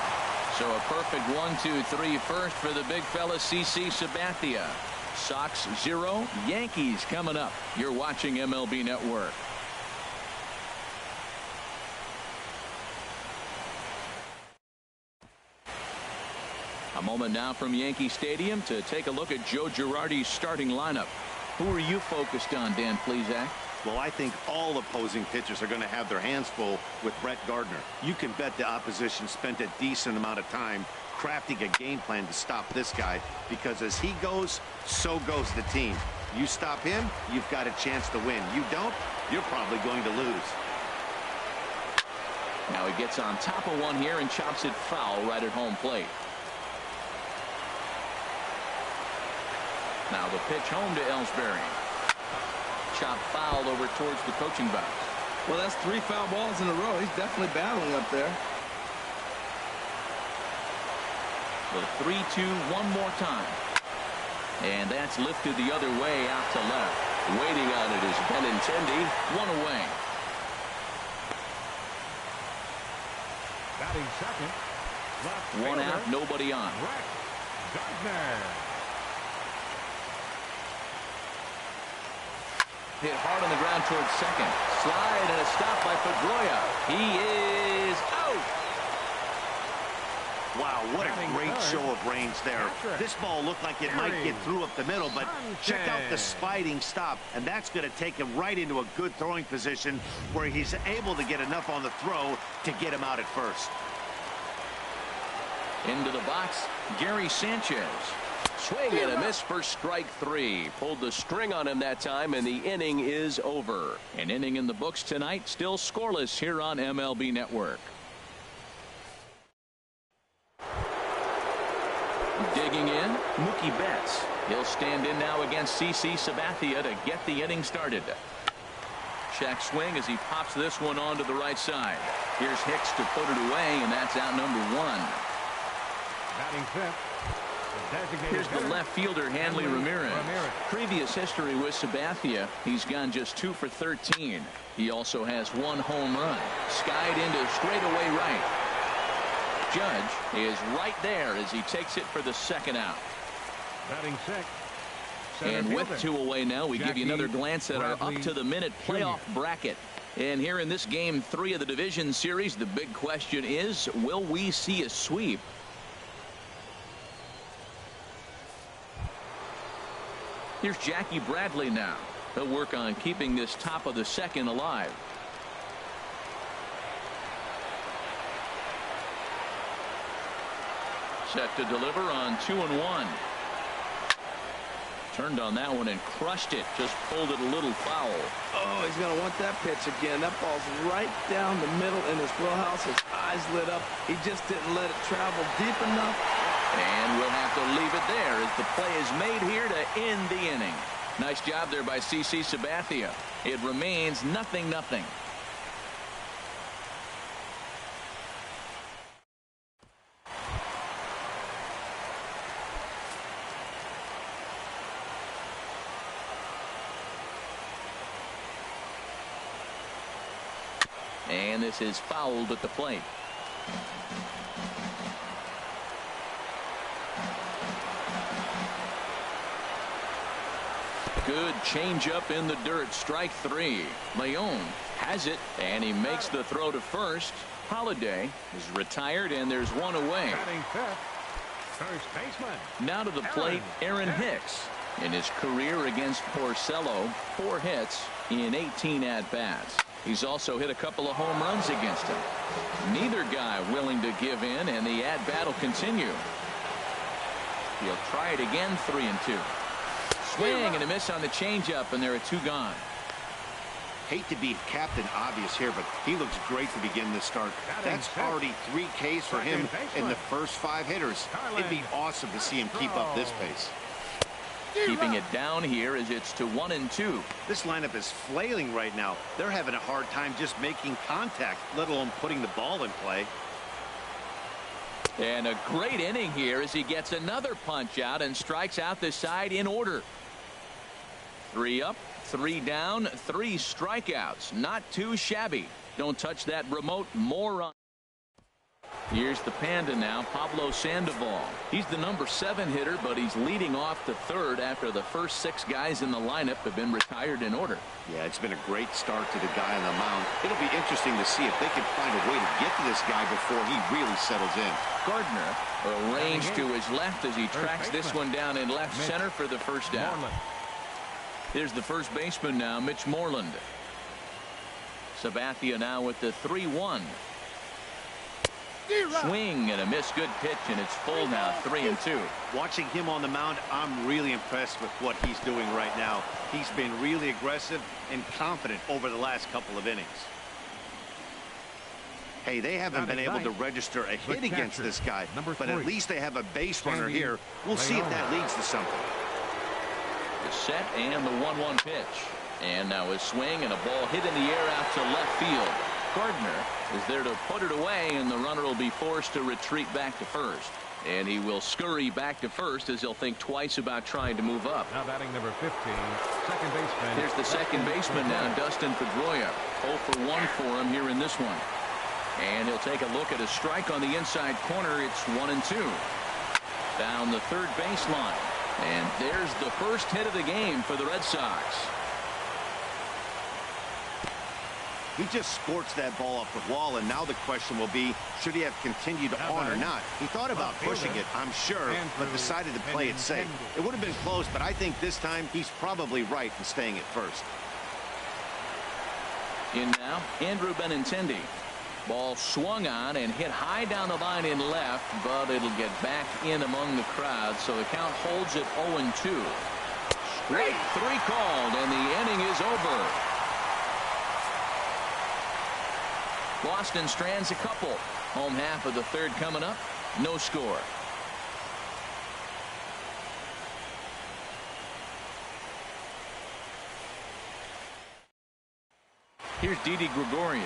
So a perfect 1-2-3 first for the big fella, CC Sabathia. Sox 0, Yankees coming up. You're watching MLB Network. A moment now from Yankee Stadium to take a look at Joe Girardi's starting lineup. Who are you focused on, Dan Plesac? Well, I think all opposing pitchers are going to have their hands full with Brett Gardner. You can bet the opposition spent a decent amount of time crafting a game plan to stop this guy, because as he goes, so goes the team. You stop him, you've got a chance to win. You don't, you're probably going to lose. Now he gets on top of one here and chops it foul right at home plate. Now the pitch home to Ellsbury. Chop foul over towards the coaching box. Well, that's 3 foul balls in a row. He's definitely battling up there. The 3-2 one more time. And that's lifted the other way out to left. Waiting on it is Benintendi. 1 away. Batting second. Left 1 fielder, out, nobody on. Brett Gardner. Hit hard on the ground towards second. Slide and a stop by Pedroia. He is out. Wow, what a great show of range there. This ball looked like it might get through up the middle, but check out the sliding stop, and that's going to take him right into a good throwing position where he's able to get enough on the throw to get him out at first. Into the box, Gary Sanchez. Swing and a miss for strike 3. Pulled the string on him that time, and the inning is over. An inning in the books tonight, still scoreless here on MLB Network. Digging in, Mookie Betts. He'll stand in now against CC Sabathia to get the inning started. Check swing as he pops this one onto the right side. Here's Hicks to put it away, and that's out number 1. Batting fifth. Here's the left fielder, Hanley Ramirez. Previous history with Sabathia, he's gone just 2 for 13. He also has 1 home run. Skied into straightaway right. Judge is right there as he takes it for the 2nd out. Batting sixth. And with 2 away now, we give you another glance at our up-to-the-minute playoff bracket. And here in this Game 3 of the division series, the big question is, will we see a sweep? Here's Jackie Bradley now. He'll work on keeping this top of the 2nd alive. Set to deliver on 2-1. Turned on that one and crushed it. Just pulled it a little foul. Oh, he's going to want that pitch again. That ball's right down the middle in his wheelhouse. His eyes lit up. He just didn't let it travel deep enough. And we'll have to leave it there as the play is made here to end the inning. Nice job there by CC Sabathia. It remains 0-0. And this is fouled at the plate. Good changeup in the dirt. Strike 3. Leon has it, and he makes the throw to first. Holiday is retired, and there's one away. Batting fifth, first baseman. Now to the plate, Aaron Hicks. In his career against Porcello, 4 hits in 18 at-bats. He's also hit a couple of home runs against him. Neither guy willing to give in, and the at-bat will continue. He'll try it again, 3-2. Swing and a miss on the changeup, and there are 2 gone. Hate to be Captain Obvious here, but he looks great to begin this start. That's already 3 Ks for him in the first 5 hitters. It'd be awesome to see him keep up this pace. Keeping it down here as it's to 1-2. This lineup is flailing right now. They're having a hard time just making contact, let alone putting the ball in play. And a great inning here as he gets another punch out and strikes out the side in order. 3 up, 3 down, 3 strikeouts. Not too shabby. Don't touch that remote. More on. Here's the Panda now, Pablo Sandoval. He's the number 7 hitter, but he's leading off the 3rd after the first 6 guys in the lineup have been retired in order. Yeah, it's been a great start to the guy on the mound. It'll be interesting to see if they can find a way to get to this guy before he really settles in. Gardner arranged to his left as he tracks this one down in left center for the first down. Here's the first baseman now, Mitch Moreland. Sabathia now with the 3-1. Swing and a miss. Good pitch, and it's full now, 3-2. Watching him on the mound, I'm really impressed with what he's doing right now. He's been really aggressive and confident over the last couple of innings. Hey, they haven't been able to register a hit against this guy, but at least they have a base runner here. We'll see if that leads to something. The set and the 1-1 pitch. And now a swing and a ball hit in the air out to left field. Gardner is there to put it away, and the runner will be forced to retreat back to first. And he will scurry back to first as he'll think twice about trying to move up. Now batting number 15, second baseman. Here's the second baseman now, Dustin Pedroia. 0 for 1 for him here in this one. And he'll take a look at a strike on the inside corner. It's 1-2. Down the third baseline. And there's the first hit of the game for the Red Sox. He just scorched that ball off the wall, and now the question will be, should he have continued on or not? He thought about pushing it, I'm sure, but decided to play it safe. It would have been close, but I think this time he's probably right in staying at first. In now, Andrew Benintendi. Ball swung on and hit high down the line in left, but it'll get back in among the crowd, so the count holds at 0-2. Strike 3 called, and the inning is over. Boston strands a couple. Home half of the 3rd coming up. No score. Here's Didi Gregorius.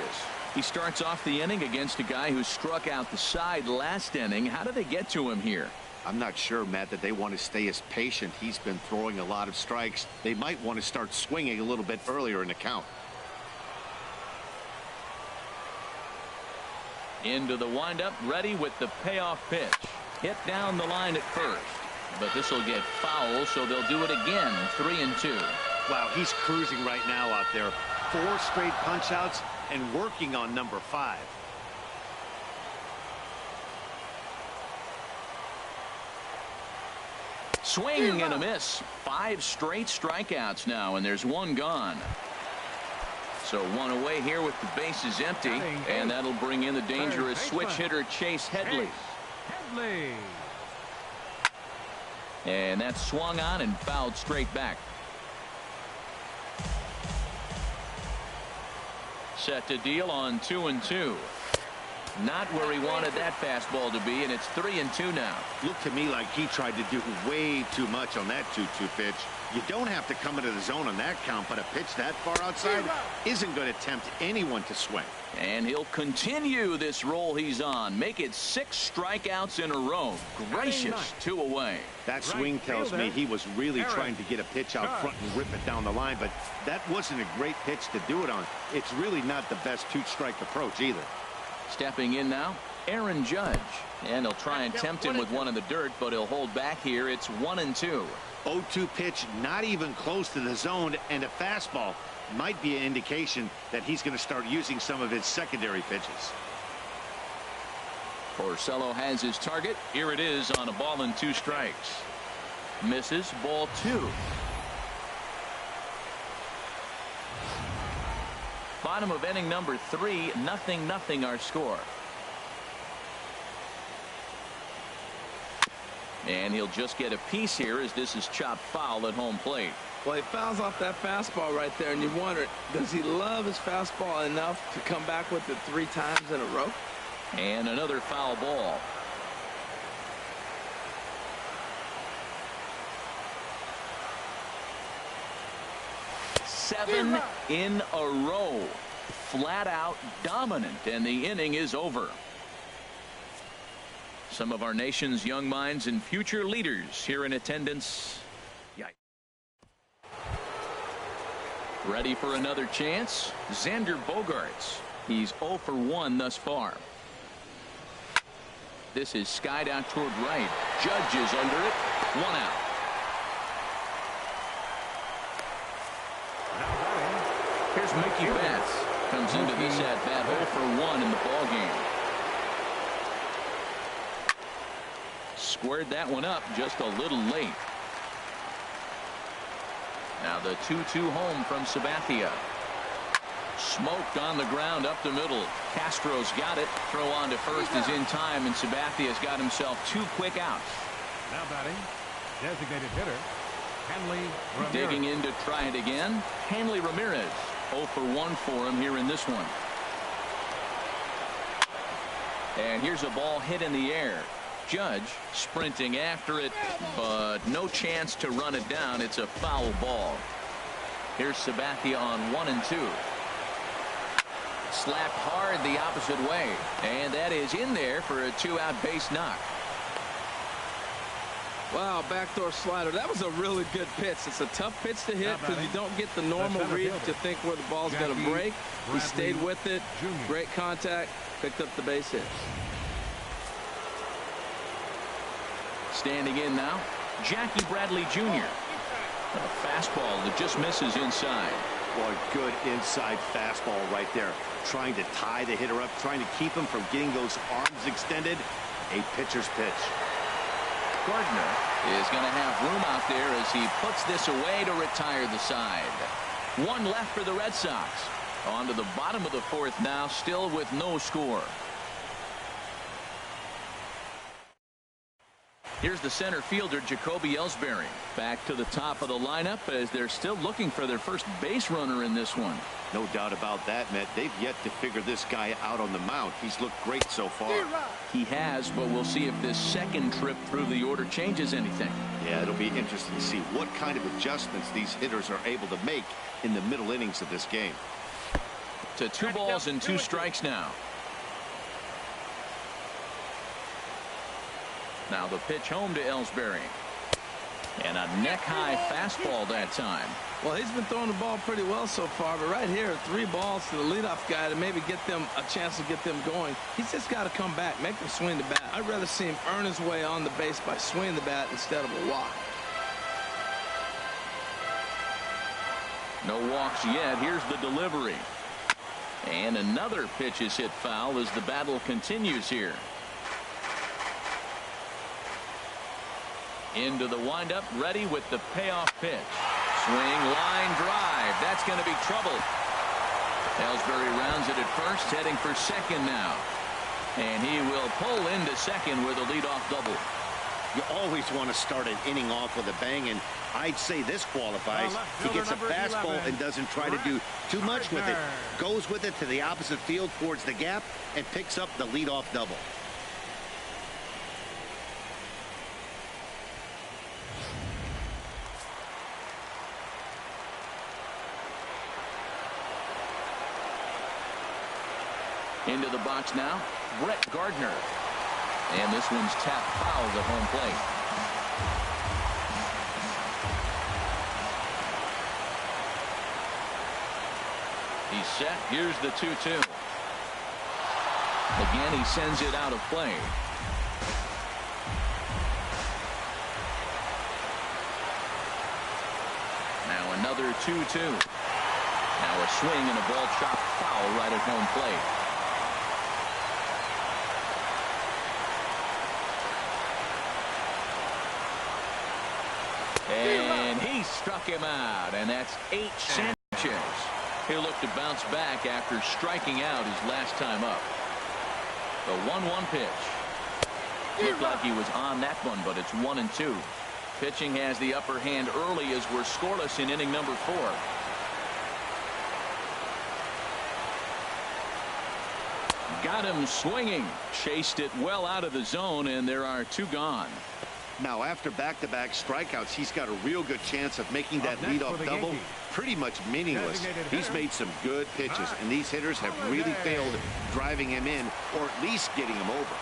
He starts off the inning against a guy who struck out the side last inning. How did they get to him here? I'm not sure, Matt, that they want to stay as patient. He's been throwing a lot of strikes. They might want to start swinging a little bit earlier in the count. Into the windup, ready with the payoff pitch. Hit down the line at first. But this will get foul, so they'll do it again. 3-2. Wow, he's cruising right now out there. 4 straight punch-outs and working on number 5. Swing and a miss. 5 straight strikeouts now, and there's 1 gone. So 1 away here with the bases empty, and that'll bring in the dangerous switch hitter Chase Headley. And that's swung on and fouled straight back. Set to deal on 2-2. Not where he wanted that fastball to be, and it's 3-2 now. Looked to me like he tried to do way too much on that 2-2 pitch. You don't have to come into the zone on that count, but a pitch that far outside isn't going to tempt anyone to swing. And he'll continue this roll he's on. Make it 6 strikeouts in a row. Gracious, 2 away. That swing tells me he was really trying to get a pitch out front and rip it down the line, but that wasn't a great pitch to do it on. It's really not the best 2-strike approach either. Stepping in now, Aaron Judge. And he'll try and tempt him with one in the dirt, but he'll hold back here. It's 1-2. 0-2 pitch, not even close to the zone, and a fastball might be an indication that he's going to start using some of his secondary pitches. Porcello has his target. Here it is on a ball and 2 strikes. Misses, ball 2. Bottom of inning number 3, 0-0 our score. And he'll just get a piece here as this is chopped foul at home plate. Well, he fouls off that fastball right there, and you wonder, does he love his fastball enough to come back with it 3 times in a row? And another foul ball. Seven in a row. Flat out dominant, and the inning is over. Some of our nation's young minds and future leaders here in attendance. Ready for another chance? Xander Bogaerts. He's 0 for 1 thus far. This is skied out toward right. Judge is under it. 1 out. Here's Mookie Betts. Comes into this at bat 0 for 1 in the ball game. Squared that one up just a little late. Now the 2-2 home from Sabathia. Smoked on the ground up the middle. Castro's got it. Throw on to first is in time, and Sabathia's got himself 2 quick outs. Now batting, designated hitter, Hanley Ramirez. Digging in to try it again. Hanley Ramirez. 0 for 1 for him here in this one. And here's a ball hit in the air. Judge sprinting after it, but no chance to run it down. It's a foul ball. Here's Sabathia on 1-2. Slapped hard the opposite way, and that is in there for a 2-out base knock. Wow, backdoor slider. That was a really good pitch. It's a tough pitch to hit because you don't get the normal read to think where the ball's going to break. He stayed with it. Great contact. Picked up the base hit. Standing in now, Jackie Bradley Jr. A fastball that just misses inside. Boy, good inside fastball right there. Trying to tie the hitter up, trying to keep him from getting those arms extended. A pitcher's pitch. Gardner is going to have room out there as he puts this away to retire the side. 1 left for the Red Sox. On to the bottom of the 4th now, still with no score. Here's the center fielder, Jacoby Ellsbury. Back to the top of the lineup as they're still looking for their first base runner in this one. No doubt about that, Matt. They've yet to figure this guy out on the mound. He's looked great so far. He has, but we'll see if this second trip through the order changes anything. Yeah, it'll be interesting to see what kind of adjustments these hitters are able to make in the middle innings of this game. To 2 balls and 2 strikes now. Now the pitch home to Ellsbury. And a neck-high fastball that time. Well, he's been throwing the ball pretty well so far, but right here, 3 balls to the leadoff guy to maybe get them a chance to get them going. He's just got to come back, make them swing the bat. I'd rather see him earn his way on the base by swinging the bat instead of a walk. No walks yet. Here's the delivery. And another pitch is hit foul as the battle continues here. Into the windup, ready with the payoff pitch. Swing, line drive. That's going to be trouble. Ellsbury rounds it at first, heading for second now. And he will pull into second with a leadoff double. You always want to start an inning off with a bang, and I'd say this qualifies. He gets a fastball and doesn't try to do too much with it. Goes with it to the opposite field towards the gap and picks up the leadoff double. Into the box now, Brett Gardner. And this one's tapped foul at home plate. He's set. Here's the 2-2. Again, he sends it out of play. Now another 2-2. Now a swing and a ball chopped foul right at home plate. And he struck him out, and that's 8 Sanchez. He'll look to bounce back after striking out his last time up. The 1-1 pitch. Looked like he was on that one, but it's 1-2. Pitching has the upper hand early as we're scoreless in inning number 4. Got him swinging. Chased it well out of the zone, and there are 2 gone. Now, after back-to-back strikeouts, he's got a real good chance of making that leadoff double pretty much meaningless. He's made some good pitches, and these hitters have really failed driving him in or at least getting him over.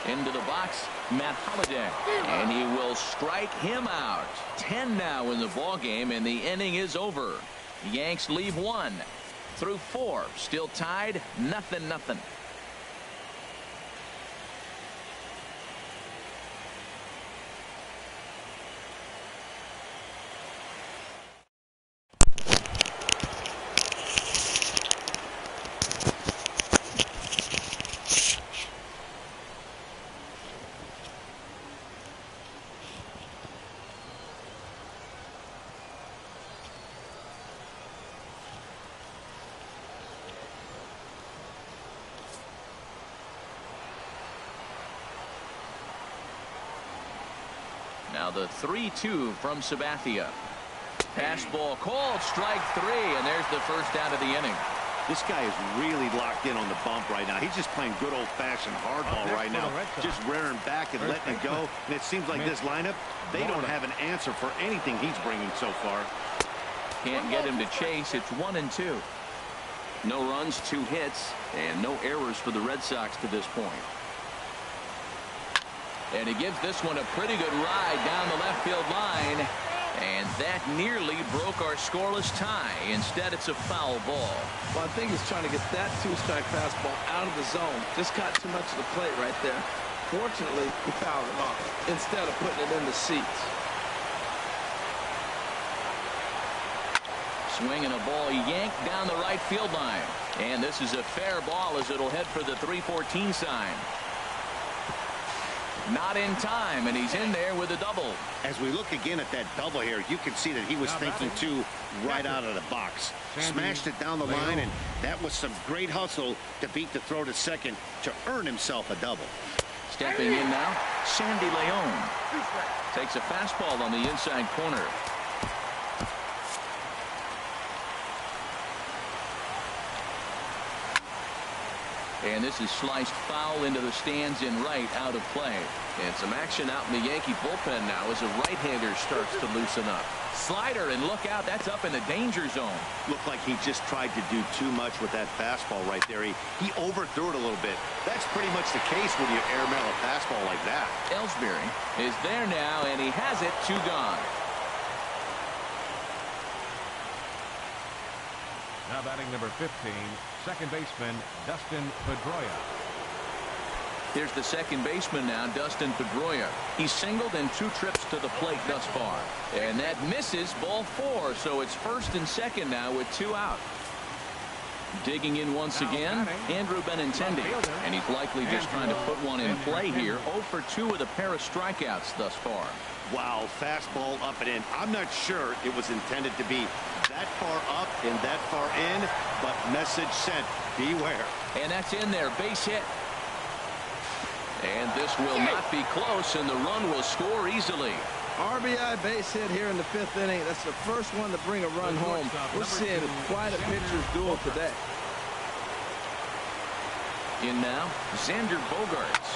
Into the box, Matt Holliday, and he will strike him out. 10 now in the ball game, and the inning is over. The Yanks leave 1 through 4, still tied, 0-0. Now the 3-2 from Sabathia. Fastball called, strike 3, and there's the first out of the inning. This guy is really locked in on the bump right now. He's just playing good old-fashioned hardball right now, just rearing back and letting it go. And it seems like this lineup, they don't have an answer for anything he's bringing so far. Can't get him to chase. It's 1-2. No runs, 2 hits, and no errors for the Red Sox to this point. And he gives this one a pretty good ride down the left field line. And that nearly broke our scoreless tie. Instead, it's a foul ball. Well, I think he's trying to get that 2-strike fastball out of the zone. Just got too much of the plate right there. Fortunately, he fouled it off instead of putting it in the seats. Swing and a ball yanked down the right field line. And this is a fair ball as it'll head for the 3-14 sign. Not in time, and he's in there with a double. As we look again at that double here, you can see that he was thinking too right out of the box. Smashed it down the line, and that was some great hustle to beat the throw to second to earn himself a double. Stepping in now, Sandy Leon takes a fastball on the inside corner. And this is sliced foul into the stands in right, out of play. And some action out in the Yankee bullpen now as a right-hander starts to loosen up. Slider, and look out, that's up in the danger zone. Looked like he just tried to do too much with that fastball right there. He overthrew it a little bit. That's pretty much the case when you airmail a fastball like that. Ellsbury is there now, and he has it, 2 gone. Now batting number 15, second baseman Dustin Pedroia. Here's the second baseman now, Dustin Pedroia. He's singled in 2 trips to the plate thus far. And that misses, ball 4. So it's first and second now with 2 out. Digging in once again, Andrew Benintendi. And he's likely just trying to put one in play here. 0 for 2 with a pair of strikeouts thus far. Wow, fastball up and in. I'm not sure it was intended to be that far up and that far in, but message sent. Beware. And that's in there. Base hit. And this will not be close, and the run will score easily. RBI base hit here in the 5th inning. That's the first one to bring a run home. We're seeing quite a pitcher's duel today. In now, Xander Bogaerts.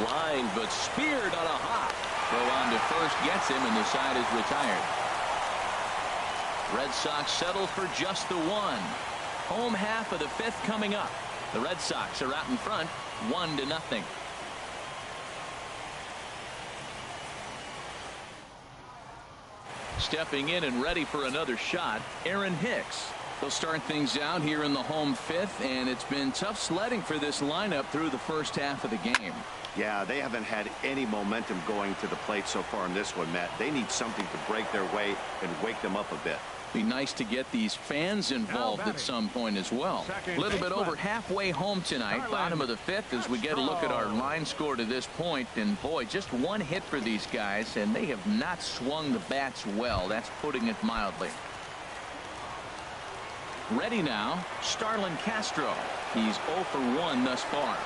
Line, but speared on a hop. Throw on to first gets him, and the side is retired. Red Sox settle for just the one. Home half of the 5th coming up. The Red Sox are out in front, 1-0. Stepping in and ready for another shot, Aaron Hicks. They'll start things out here in the home 5th, and it's been tough sledding for this lineup through the first half of the game. Yeah, they haven't had any momentum going to the plate so far in this one, Matt. They need something to break their way and wake them up a bit. Be nice to get these fans involved at some point as well. A little bit over halfway home tonight, bottom of the 5th, as we get a look at our line score to this point. And boy, just one hit for these guys, and they have not swung the bats well. That's putting it mildly. Ready now, Starlin Castro. He's 0 for 1 thus far.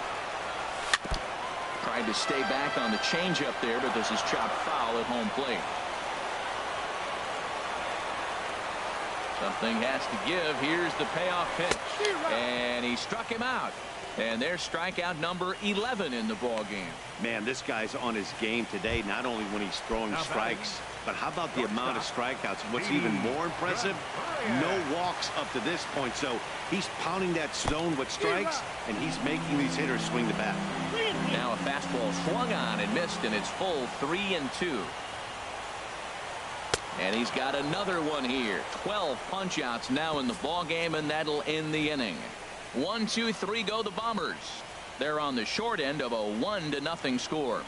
Tried to stay back on the changeup there, but this is chopped foul at home plate. Something has to give. Here's the payoff pitch, and he struck him out. And there's strikeout number 11 in the ball game. Man, this guy's on his game today, not only when he's throwing strikes, but how about the amount of strikeouts? What's even more impressive, no walks up to this point. So he's pounding that zone with strikes, and he's making these hitters swing the bat. Now a fastball swung on and missed, and it's full 3-2. And he's got another one here. 12 punch-outs now in the ball game, and that'll end the inning. 1, 2, 3 go the Bombers. They're on the short end of a 1-0 score.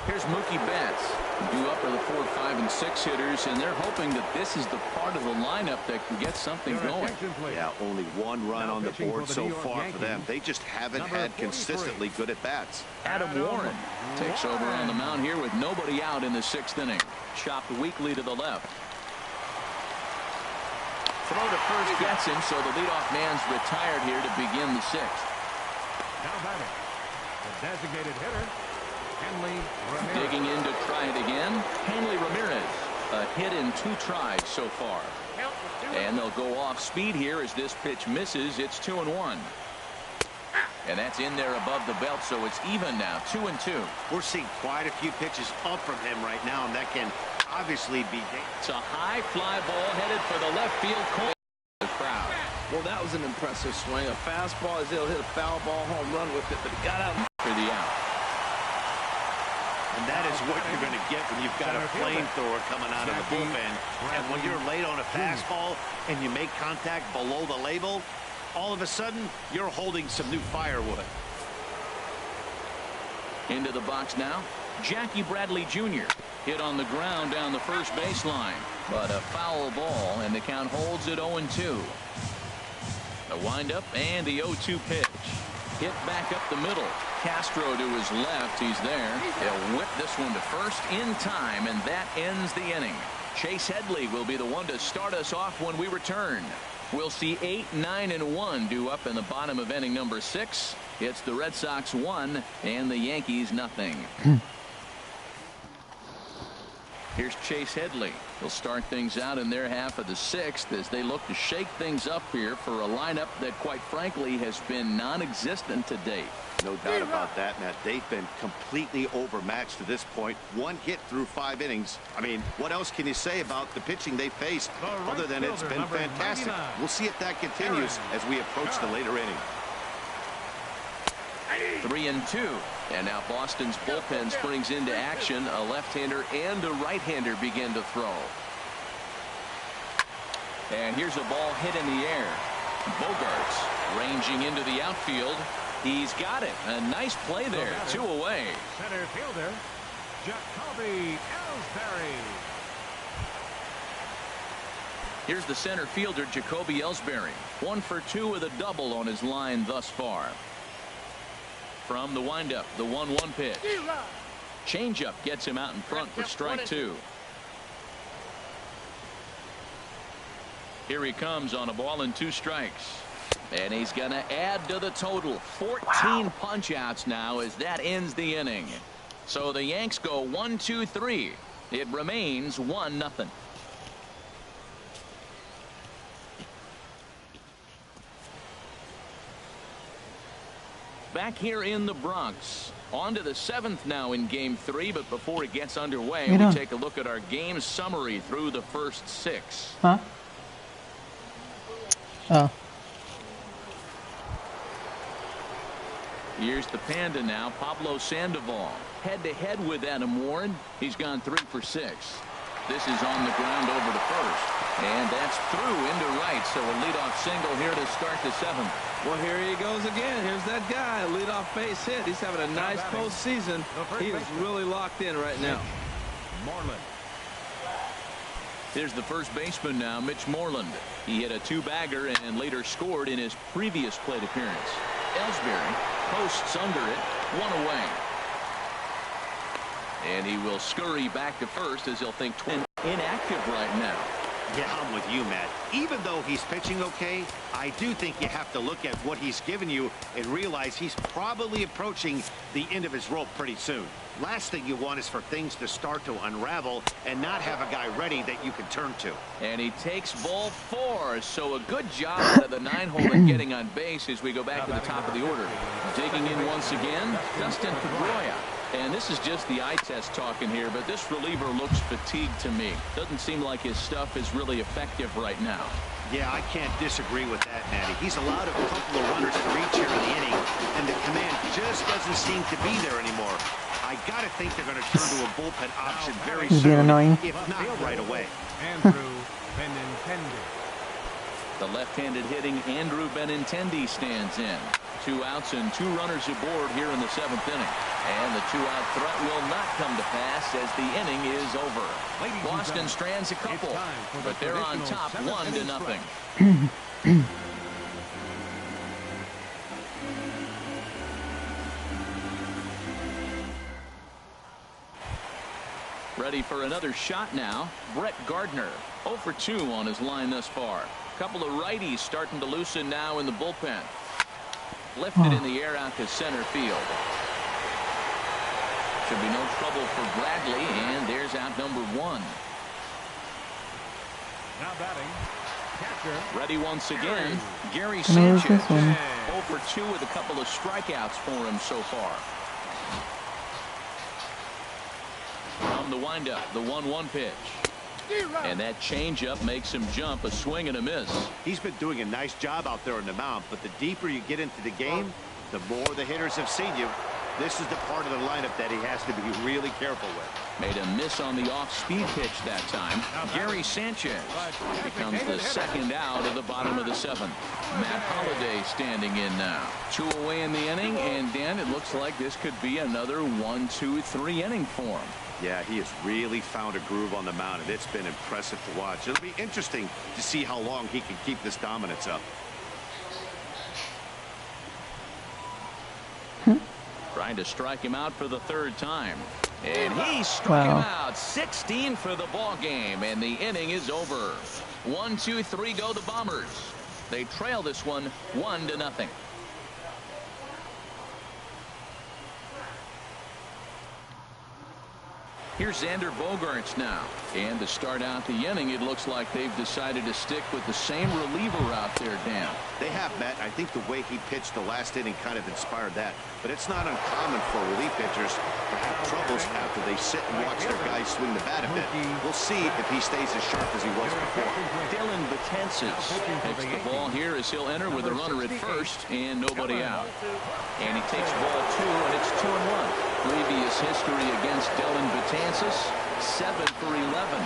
Here's Mookie Betts. Due up are the 4, 5, and 6 hitters, and they're hoping that this is the part of the lineup that can get something going. Yeah, only one run on the board so far for them. They just haven't had consistently good at bats. Adam Warren takes over on the mound here with nobody out in the 6th inning. Chopped weakly to the left. Throw to first gets him, so the leadoff man's retired here to begin the 6th. Now batting, the designated hitter, Hanley Ramirez. Digging in to try it again, Hanley Ramirez. A hit in 2 tries so far. And they'll go off speed here as this pitch misses. It's 2-1. And that's in there above the belt, so it's even now, 2-2. We're seeing quite a few pitches up from him right now, and that can obviously be. It's a high fly ball headed for the left field corner. The crowd. Well, that was an impressive swing. A fastball, as he'll hit a foul ball home run with it, but he got out for the out. And that is what you're going to get when you've got a flamethrower coming out of the bullpen. And when you're late on a fastball and you make contact below the label, all of a sudden you're holding some new firewood. Into the box now, Jackie Bradley Jr. hit on the ground down the first baseline, but a foul ball, and the count holds at 0-2. The windup and the 0-2 pitch. Hit back up the middle. Castro to his left. He's there. He'll whip this one to first in time, and that ends the inning. Chase Headley will be the one to start us off when we return. We'll see 8, 9, and 1 due up in the bottom of inning number 6. It's the Red Sox 1 and the Yankees nothing. Here's Chase Headley. He'll start things out in their half of the 6th as they look to shake things up here for a lineup that, quite frankly, has been non-existent to date. No doubt about that, Matt. They've been completely overmatched to this point. 1 hit through 5 innings. I mean, what else can you say about the pitching they faced other than it's been fantastic? We'll see if that continues as we approach the later inning. 3-2. And now Boston's bullpen springs into action. A left-hander and a right-hander begin to throw. And here's a ball hit in the air. Bogaerts ranging into the outfield. He's got it. A nice play there. 2 away. Center fielder, Jacoby Ellsbury. Here's the center fielder, Jacoby Ellsbury. 1 for 2 with a double on his line thus far. From the windup, the 1-1 pitch. Changeup gets him out in front for strike 2. Here he comes on a ball and 2 strikes. And he's going to add to the total. 14 punch outs now as that ends the inning. So the Yanks go 1-2-3. It remains 1-0. Back here in the Bronx. On to the 7th now in Game 3, but before it gets underway, we take a look at our game summary through the first 6. Huh? Oh. Here's the Panda now, Pablo Sandoval. Head-to-head with Adam Warren. He's gone 3 for 6. This is on the ground over to first. And that's through into right, so a leadoff single here to start the 7th. Well, here he goes again. Here's that guy, a leadoff base hit. He's having a nice postseason. He is really locked in right now. Moreland. Here's the first baseman now, Mitch Moreland. He hit a 2-bagger and later scored in his previous plate appearance. Ellsbury posts under it, 1 away. And he will scurry back to first as he'll think twin inactive right now. Yeah, I'm with you, Matt. Even though he's pitching okay, I do think you have to look at what he's given you and realize he's probably approaching the end of his rope pretty soon. Last thing you want is for things to start to unravel and not have a guy ready that you can turn to. And he takes ball 4, so a good job out of the 9-hole and getting on base as we go back to the top of the order. Digging in once again, Dustin Pedroia. And this is just the eye test talking here, but this reliever looks fatigued to me. Doesn't seem like his stuff is really effective right now. Yeah, I can't disagree with that, Matty. He's allowed a couple of runners to reach here in the inning, and the command just doesn't seem to be there anymore. I got to think they're going to turn to a bullpen option very soon, if not right away. Andrew Benintendi. The left-handed hitting Andrew Benintendi stands in. 2 outs and 2 runners aboard here in the 7th inning. And the 2-out threat will not come to pass as the inning is over. Boston strands a couple, but they're on top 1-0. Ready for another shot now. Brett Gardner, 0 for 2 on his line thus far. Couple of righties starting to loosen now in the bullpen. Lifted in the air out to center field. Should be no trouble for Bradley, and there's out number 1. Now batting, catcher. Ready once again, Gary Sanchez. 0 for 2 with a couple of strikeouts for him so far. From the windup, the 1-1 pitch. And that changeup makes him jump, a swing and a miss. He's been doing a nice job out there on the mound, but the deeper you get into the game, the more the hitters have seen you. This is the part of the lineup that he has to be really careful with. Made a miss on the off-speed pitch that time. Gary Sanchez becomes the 2nd out of the bottom of the 7th. Matt Holliday standing in now. 2 away in the inning, and Dan, it looks like this could be another 1-2-3 inning for him. Yeah, he has really found a groove on the mound, and it's been impressive to watch. It'll be interesting to see how long he can keep this dominance up. Trying to strike him out for the 3rd time. And he struck him out. 16 for the ball game, and the inning is over. 1-2-3 go the Bombers. They trail this one 1-0. Here's Xander Bogaerts now. And to start out the inning, it looks like they've decided to stick with the same reliever out there, Dan. They have, Matt. I think the way he pitched the last inning kind of inspired that. But it's not uncommon for relief pitchers to have troubles after they sit and watch their guys swing the bat a bit. We'll see if he stays as sharp as he was before. Dylan Betances takes the ball here as he'll enter with a runner at first and nobody out. And he takes ball 2, and it's 2-1. Previous history against Dylan Betances, 7 for 11.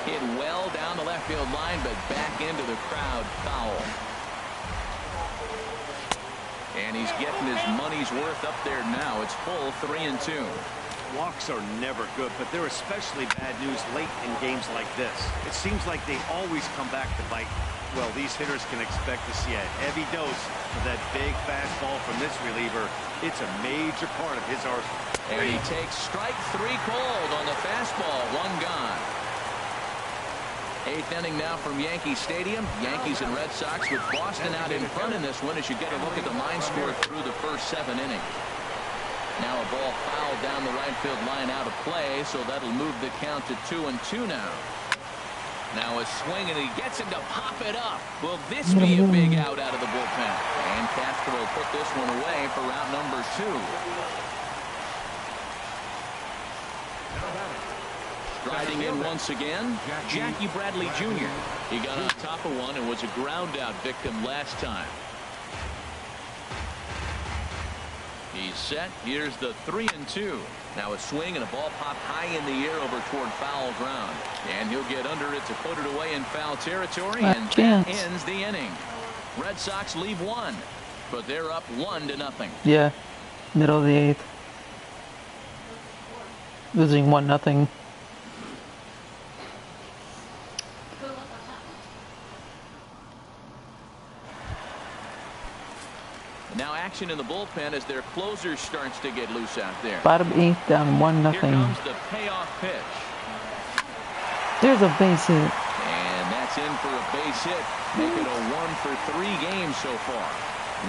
Hit well down the left field line, but back into the crowd foul. And he's getting his money's worth up there now. It's full 3-2. Walks are never good, but they're especially bad news late in games like this. It seems like they always come back to bite. Well, these hitters can expect to see a heavy dose of that big fastball from this reliever. It's a major part of his arsenal. And he takes strike 3 cold on the fastball. 1 gone. 8th inning now from Yankee Stadium. Yankees and Red Sox with Boston out in front in this one as you get a look at the line score through the first 7 innings. Now a ball fouled down the right field line out of play, so that'll move the count to 2-2 now. Now a swing, and he gets him to pop it up. Will this be a big out of the bullpen? And Castro put this one away for round number 2. Striding in once again, Jackie Bradley Jr. He got on top of one and was a ground out victim last time. He's set. Here's the 3-2. Now a swing and a ball popped high in the air over toward foul ground. And he'll get under it to put it away in foul territory. And that ends the inning. Red Sox leave 1, but they're up 1-0. Yeah, middle of the 8th. Losing 1-0. Now action in the bullpen as their closer starts to get loose out there. Bottom 8th, down 1-0. Here comes the payoff pitch. There's a base hit. And that's in for a base hit. Make it a 1-for-3 game so far.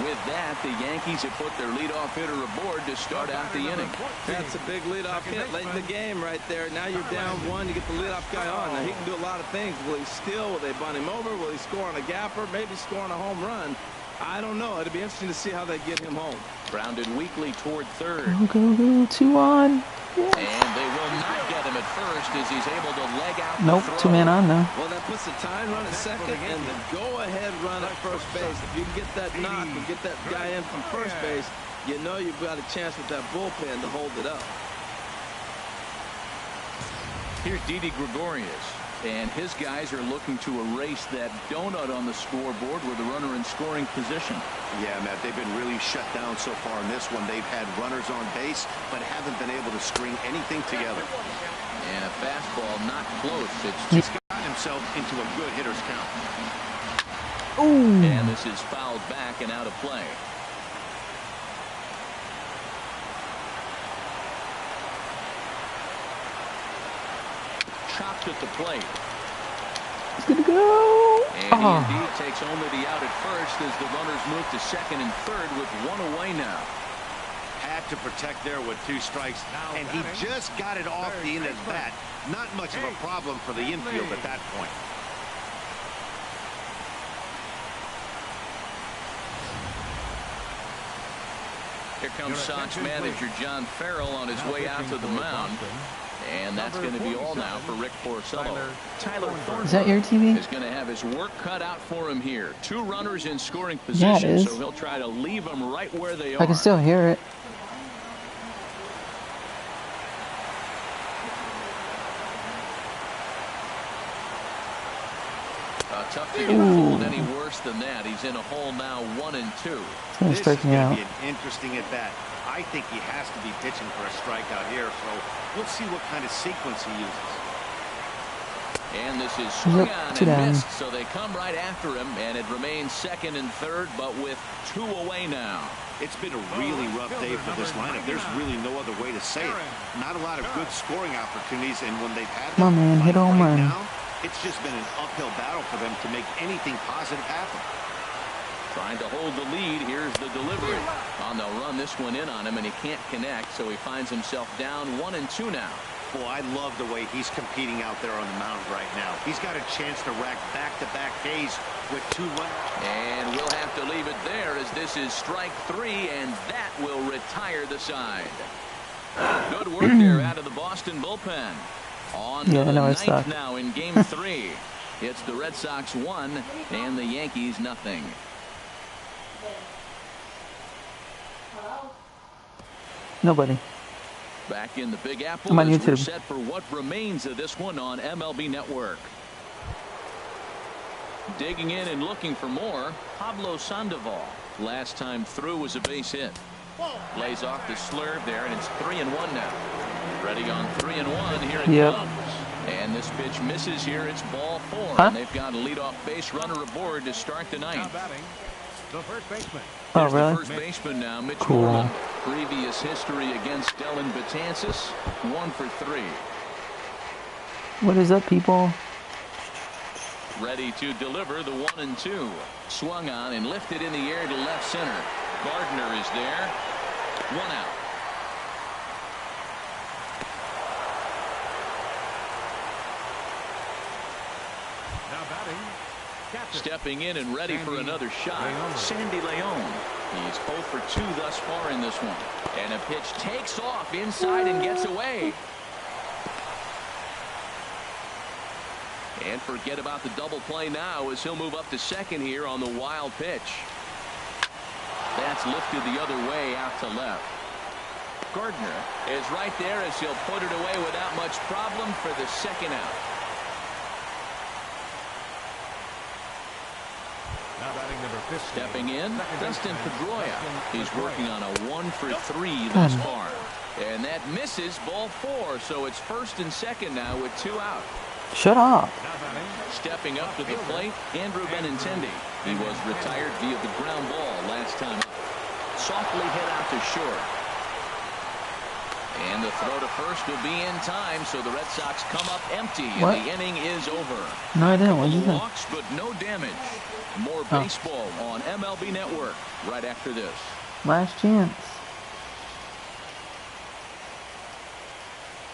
With that, the Yankees have put their leadoff hitter aboard to start out the inning. That's a big leadoff hit late in the game right there. Now you're down 1. You get the leadoff guy on. Now he can do a lot of things. Will he steal? Will they bunt him over? Will he score on a gapper? Maybe score on a home run. I don't know. It'll be interesting to see how they get him home. Grounded weakly toward third. Go, 2 on. And Yes. they will not get him at first as he's able to leg out. Nope, 2-man on though. Well, that puts the tying run at second and the go-ahead run at first base. If you can get that knock and get that guy in from first base, you know you've got a chance with that bullpen to hold it up. Here's Didi Gregorius. And his guys are looking to erase that donut on the scoreboard with a runner in scoring position. Yeah, Matt, they've been really shut down so far in this one. They've had runners on base, but haven't been able to string anything together. And a fastball not close. It's just got himself into a good hitter's count. Ooh. And this is fouled back and out of play. Chopped at the plate. It's gonna go. And he indeed takes only the out at first as the runners move to second and third with 1 away now. Had to protect there with 2 strikes, and he just got it off the end of the bat. Not much of a problem for the infield at that point. Here comes Sox manager John Farrell on his way out to the mound. And that's going to be all now for Rick Porcello. Tyler Thornton Is that your TV? is going to have his work cut out for him here. 2 runners in scoring position, so he'll try to leave them right where they are. I can still hear it. Tough to get fooled any worse than that. He's in a hole now, 1-2. This is going to be an interesting at bat. I think he has to be pitching for a strikeout here, so we'll see what kind of sequence he uses. And this is swung on and missed, so they come right after him, and it remains second and third, but with 2 away now. It's been a really rough day for this lineup. There's really no other way to say it. Not a lot of good scoring opportunities, and when they've had them hit home run. now, it's just been an uphill battle for them to make anything positive happen. Trying to hold the lead. Here's the delivery. They'll run this one in on him, and he can't connect, so he finds himself down 1-2 now. Boy, I love the way he's competing out there on the mound right now. He's got a chance to rack back-to-back Ks with 2 runners. And we'll have to leave it there as this is strike 3, and that will retire the side. Good work there out of the Boston bullpen. On to the 9th now in Game 3. It's the Red Sox 1 and the Yankees 0. Nobody. Back in the Big Apple, I'm on we're YouTube. set for what remains of this one on MLB Network. Digging in and looking for more, Pablo Sandoval. Last time through was a base hit. Lays off the slurve there, and it's 3-1 now. Ready on 3-1. Here it comes. And this pitch misses here. It's ball 4. Huh? And they've got a leadoff base runner aboard to start the Now ninth. batting, the first baseman. Oh, Here's really? the first baseman now, Mitch Cool. Moreland. Previous history against Dylan Betances, 1 for 3. What is up, people? Ready to deliver the 1-2. Swung on and lifted in the air to left center. Gardner is there. 1 out. Now batting, catcher. Stepping in and ready for Sandy another shot. Leon. Sandy Leon. He's 0 for 2 thus far in this one. And a pitch takes off inside and gets away. And forget about the double play now as he'll move up to second here on the wild pitch. That's lifted the other way out to left. Gardner is right there as he'll put it away without much problem for the second out. Now batting number 15. Stepping in, Second Dustin baseman, Pedroia. Dustin He's Pedroia. working on a 1 for 3 thus far. And that misses ball 4, so it's first and second now with 2 out. Shut up. Now batting, Stepping up to the plate, Andrew Benintendi. He was retired via the ground ball last time up. Softly hit out to short. And the throw to first will be in time, so the Red Sox come up empty, and What? the inning is over. No, I didn't. What did you Couple think? walks, but no damage. More Oh. baseball on MLB Network right after this. Last chance.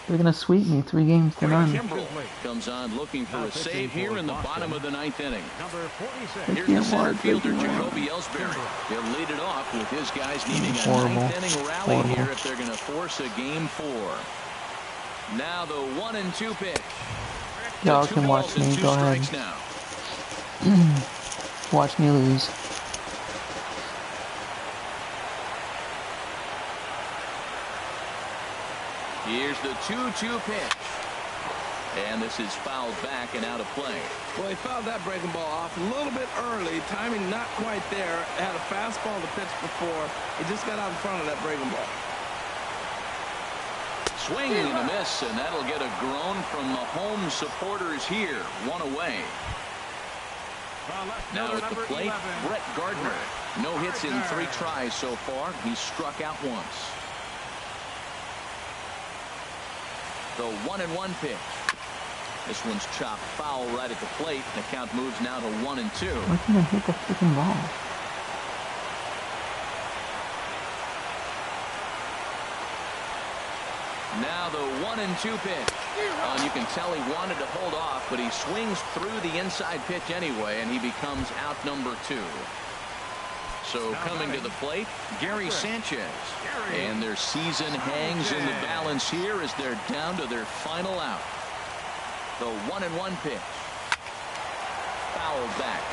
They're gonna sweep me 3 games to none. Kimbrel comes on looking for a save here in the bottom of the 9th inning. number 46. They Here's the can't center mark, they fielder, can mark. Jacoby Ellsbury. He'll lead it off with his guys needing a Horrible. 9th inning rally Horrible. here if they're going to force a game 4. Now the 1-2 pitch. Y'all Two can balls watch and me. 2 Go ahead. strikes now. Watch me lose. Here's the 2-2 pitch. And this is fouled back and out of play. Well, he fouled that breaking ball off a little bit early. Timing not quite there. Had a fastball to pitch before. He just got out in front of that breaking ball. Swinging and a miss, and that'll get a groan from the home supporters here. 1 away. Now at the plate, Brett Gardner. No hits in 3 tries so far. He's struck out once. The 1-1 pitch. This one's chopped foul right at the plate. The count moves now to 1-2. Why can't I hit the freaking ball? Now the 1-2 pitch. And you can tell he wanted to hold off, but he swings through the inside pitch anyway, and he becomes out number 2. So coming to the plate, Gary Sanchez. And their season hangs in the balance here as they're down to their final out. The 1-1 pitch. Fouled back.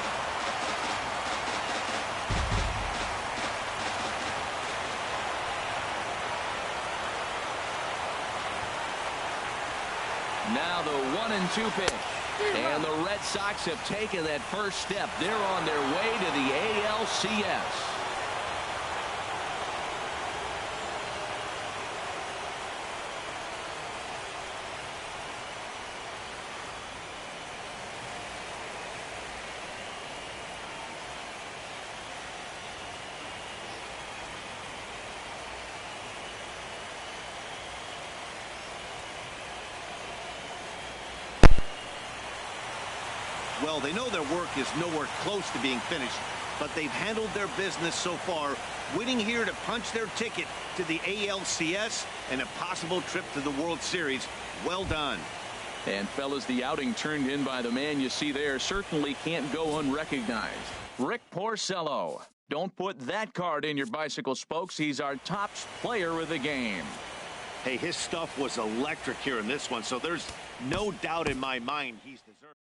Now the 1-2 pitch. And the Red Sox have taken that first step. They're on their way to the ALCS. Well, they know their work is nowhere close to being finished, but they've handled their business so far, winning here to punch their ticket to the ALCS and a possible trip to the World Series. Well done. And fellas, the outing turned in by the man you see there certainly can't go unrecognized. Rick Porcello. Don't put that card in your bicycle spokes. He's our top player of the game. Hey, his stuff was electric here in this one, so there's no doubt in my mind he's deserved.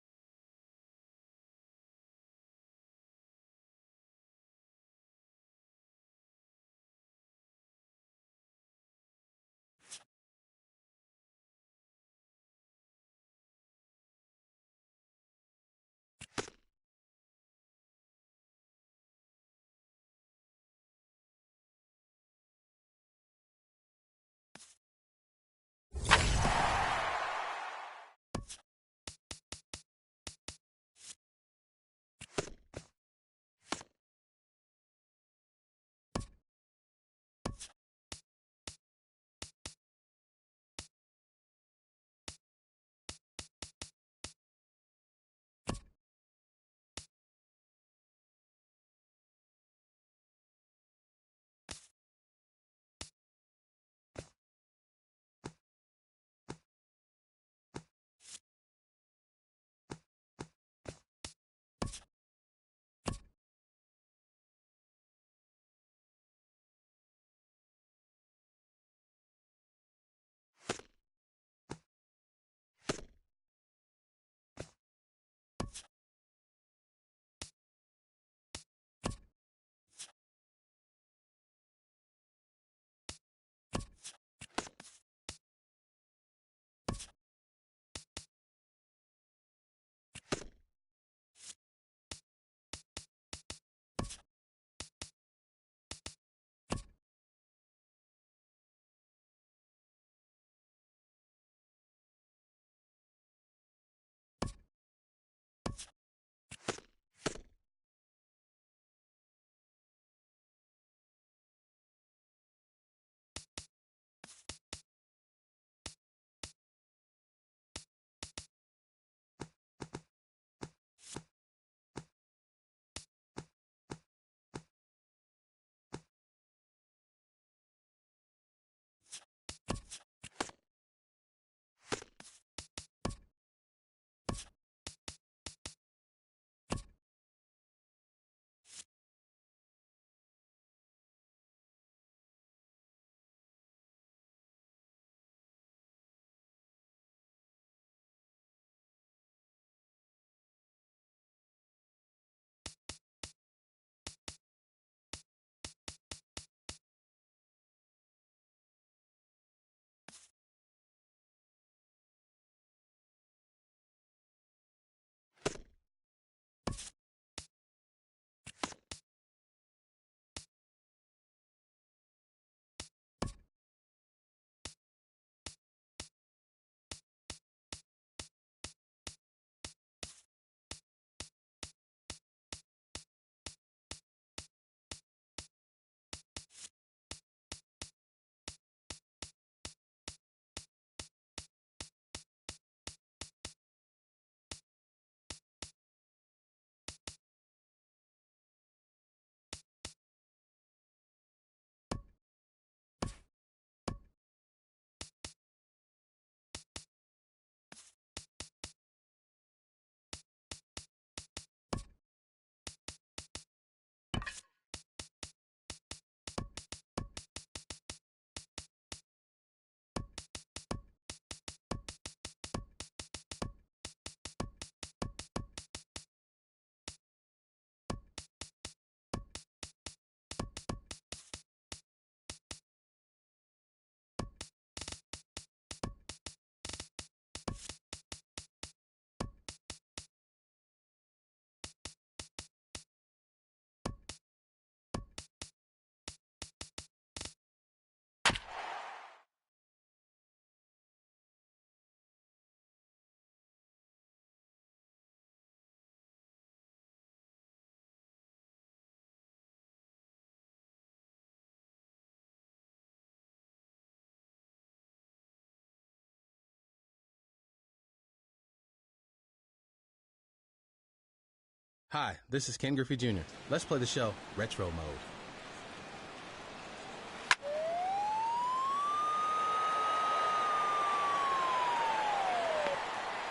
Hi, this is Ken Griffey Jr. Let's play the show Retro Mode.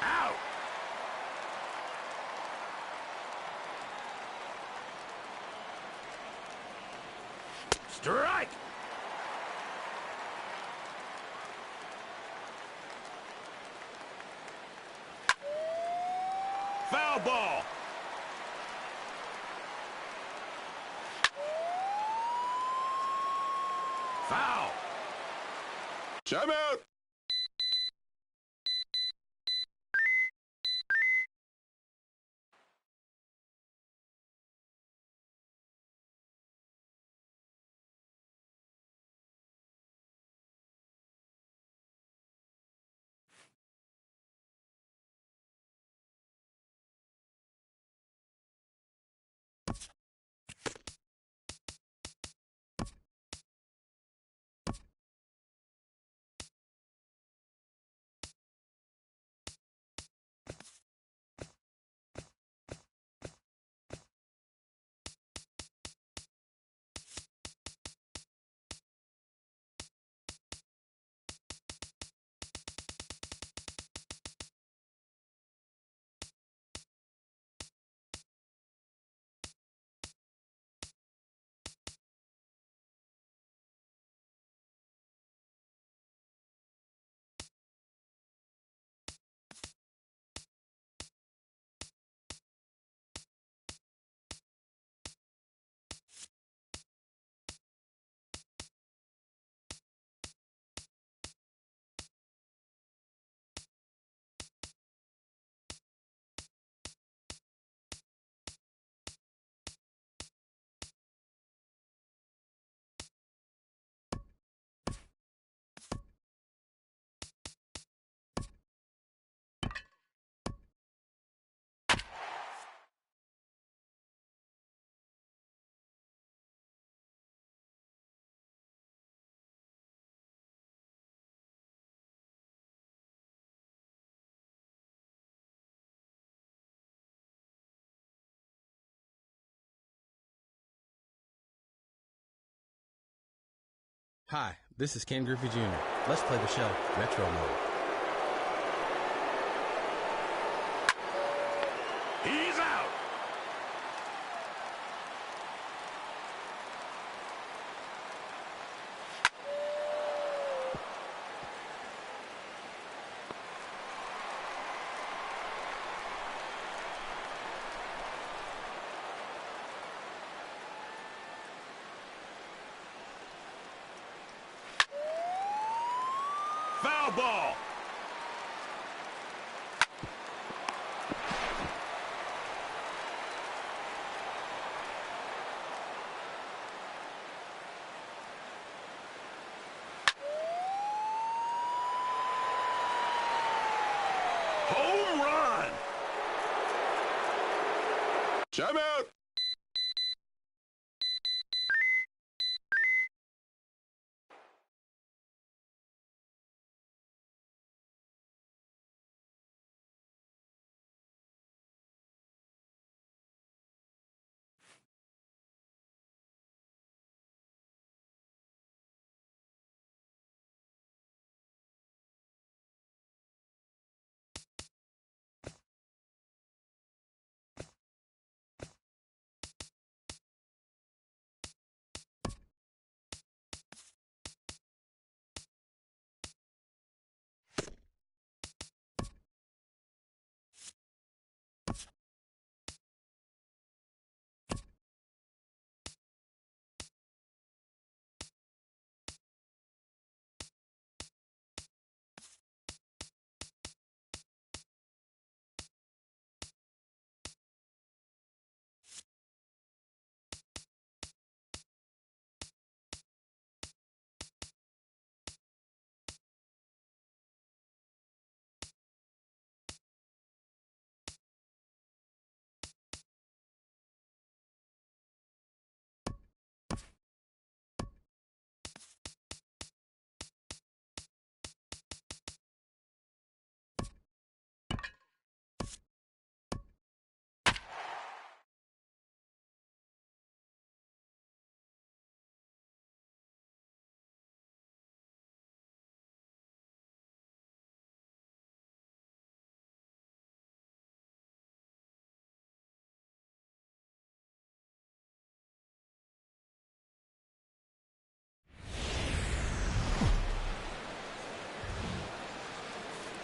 Out. Strike. Foul ball. Foul. Timeout. Hi, this is Ken Griffey Jr. Let's play the show Retro Mode. He's out. Foul ball. Home run. Timeout.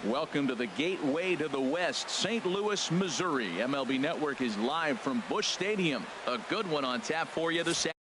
Welcome to the gateway to the West, St. Louis, Missouri. MLB Network is live from Busch Stadium. A good one on tap for you this afternoon.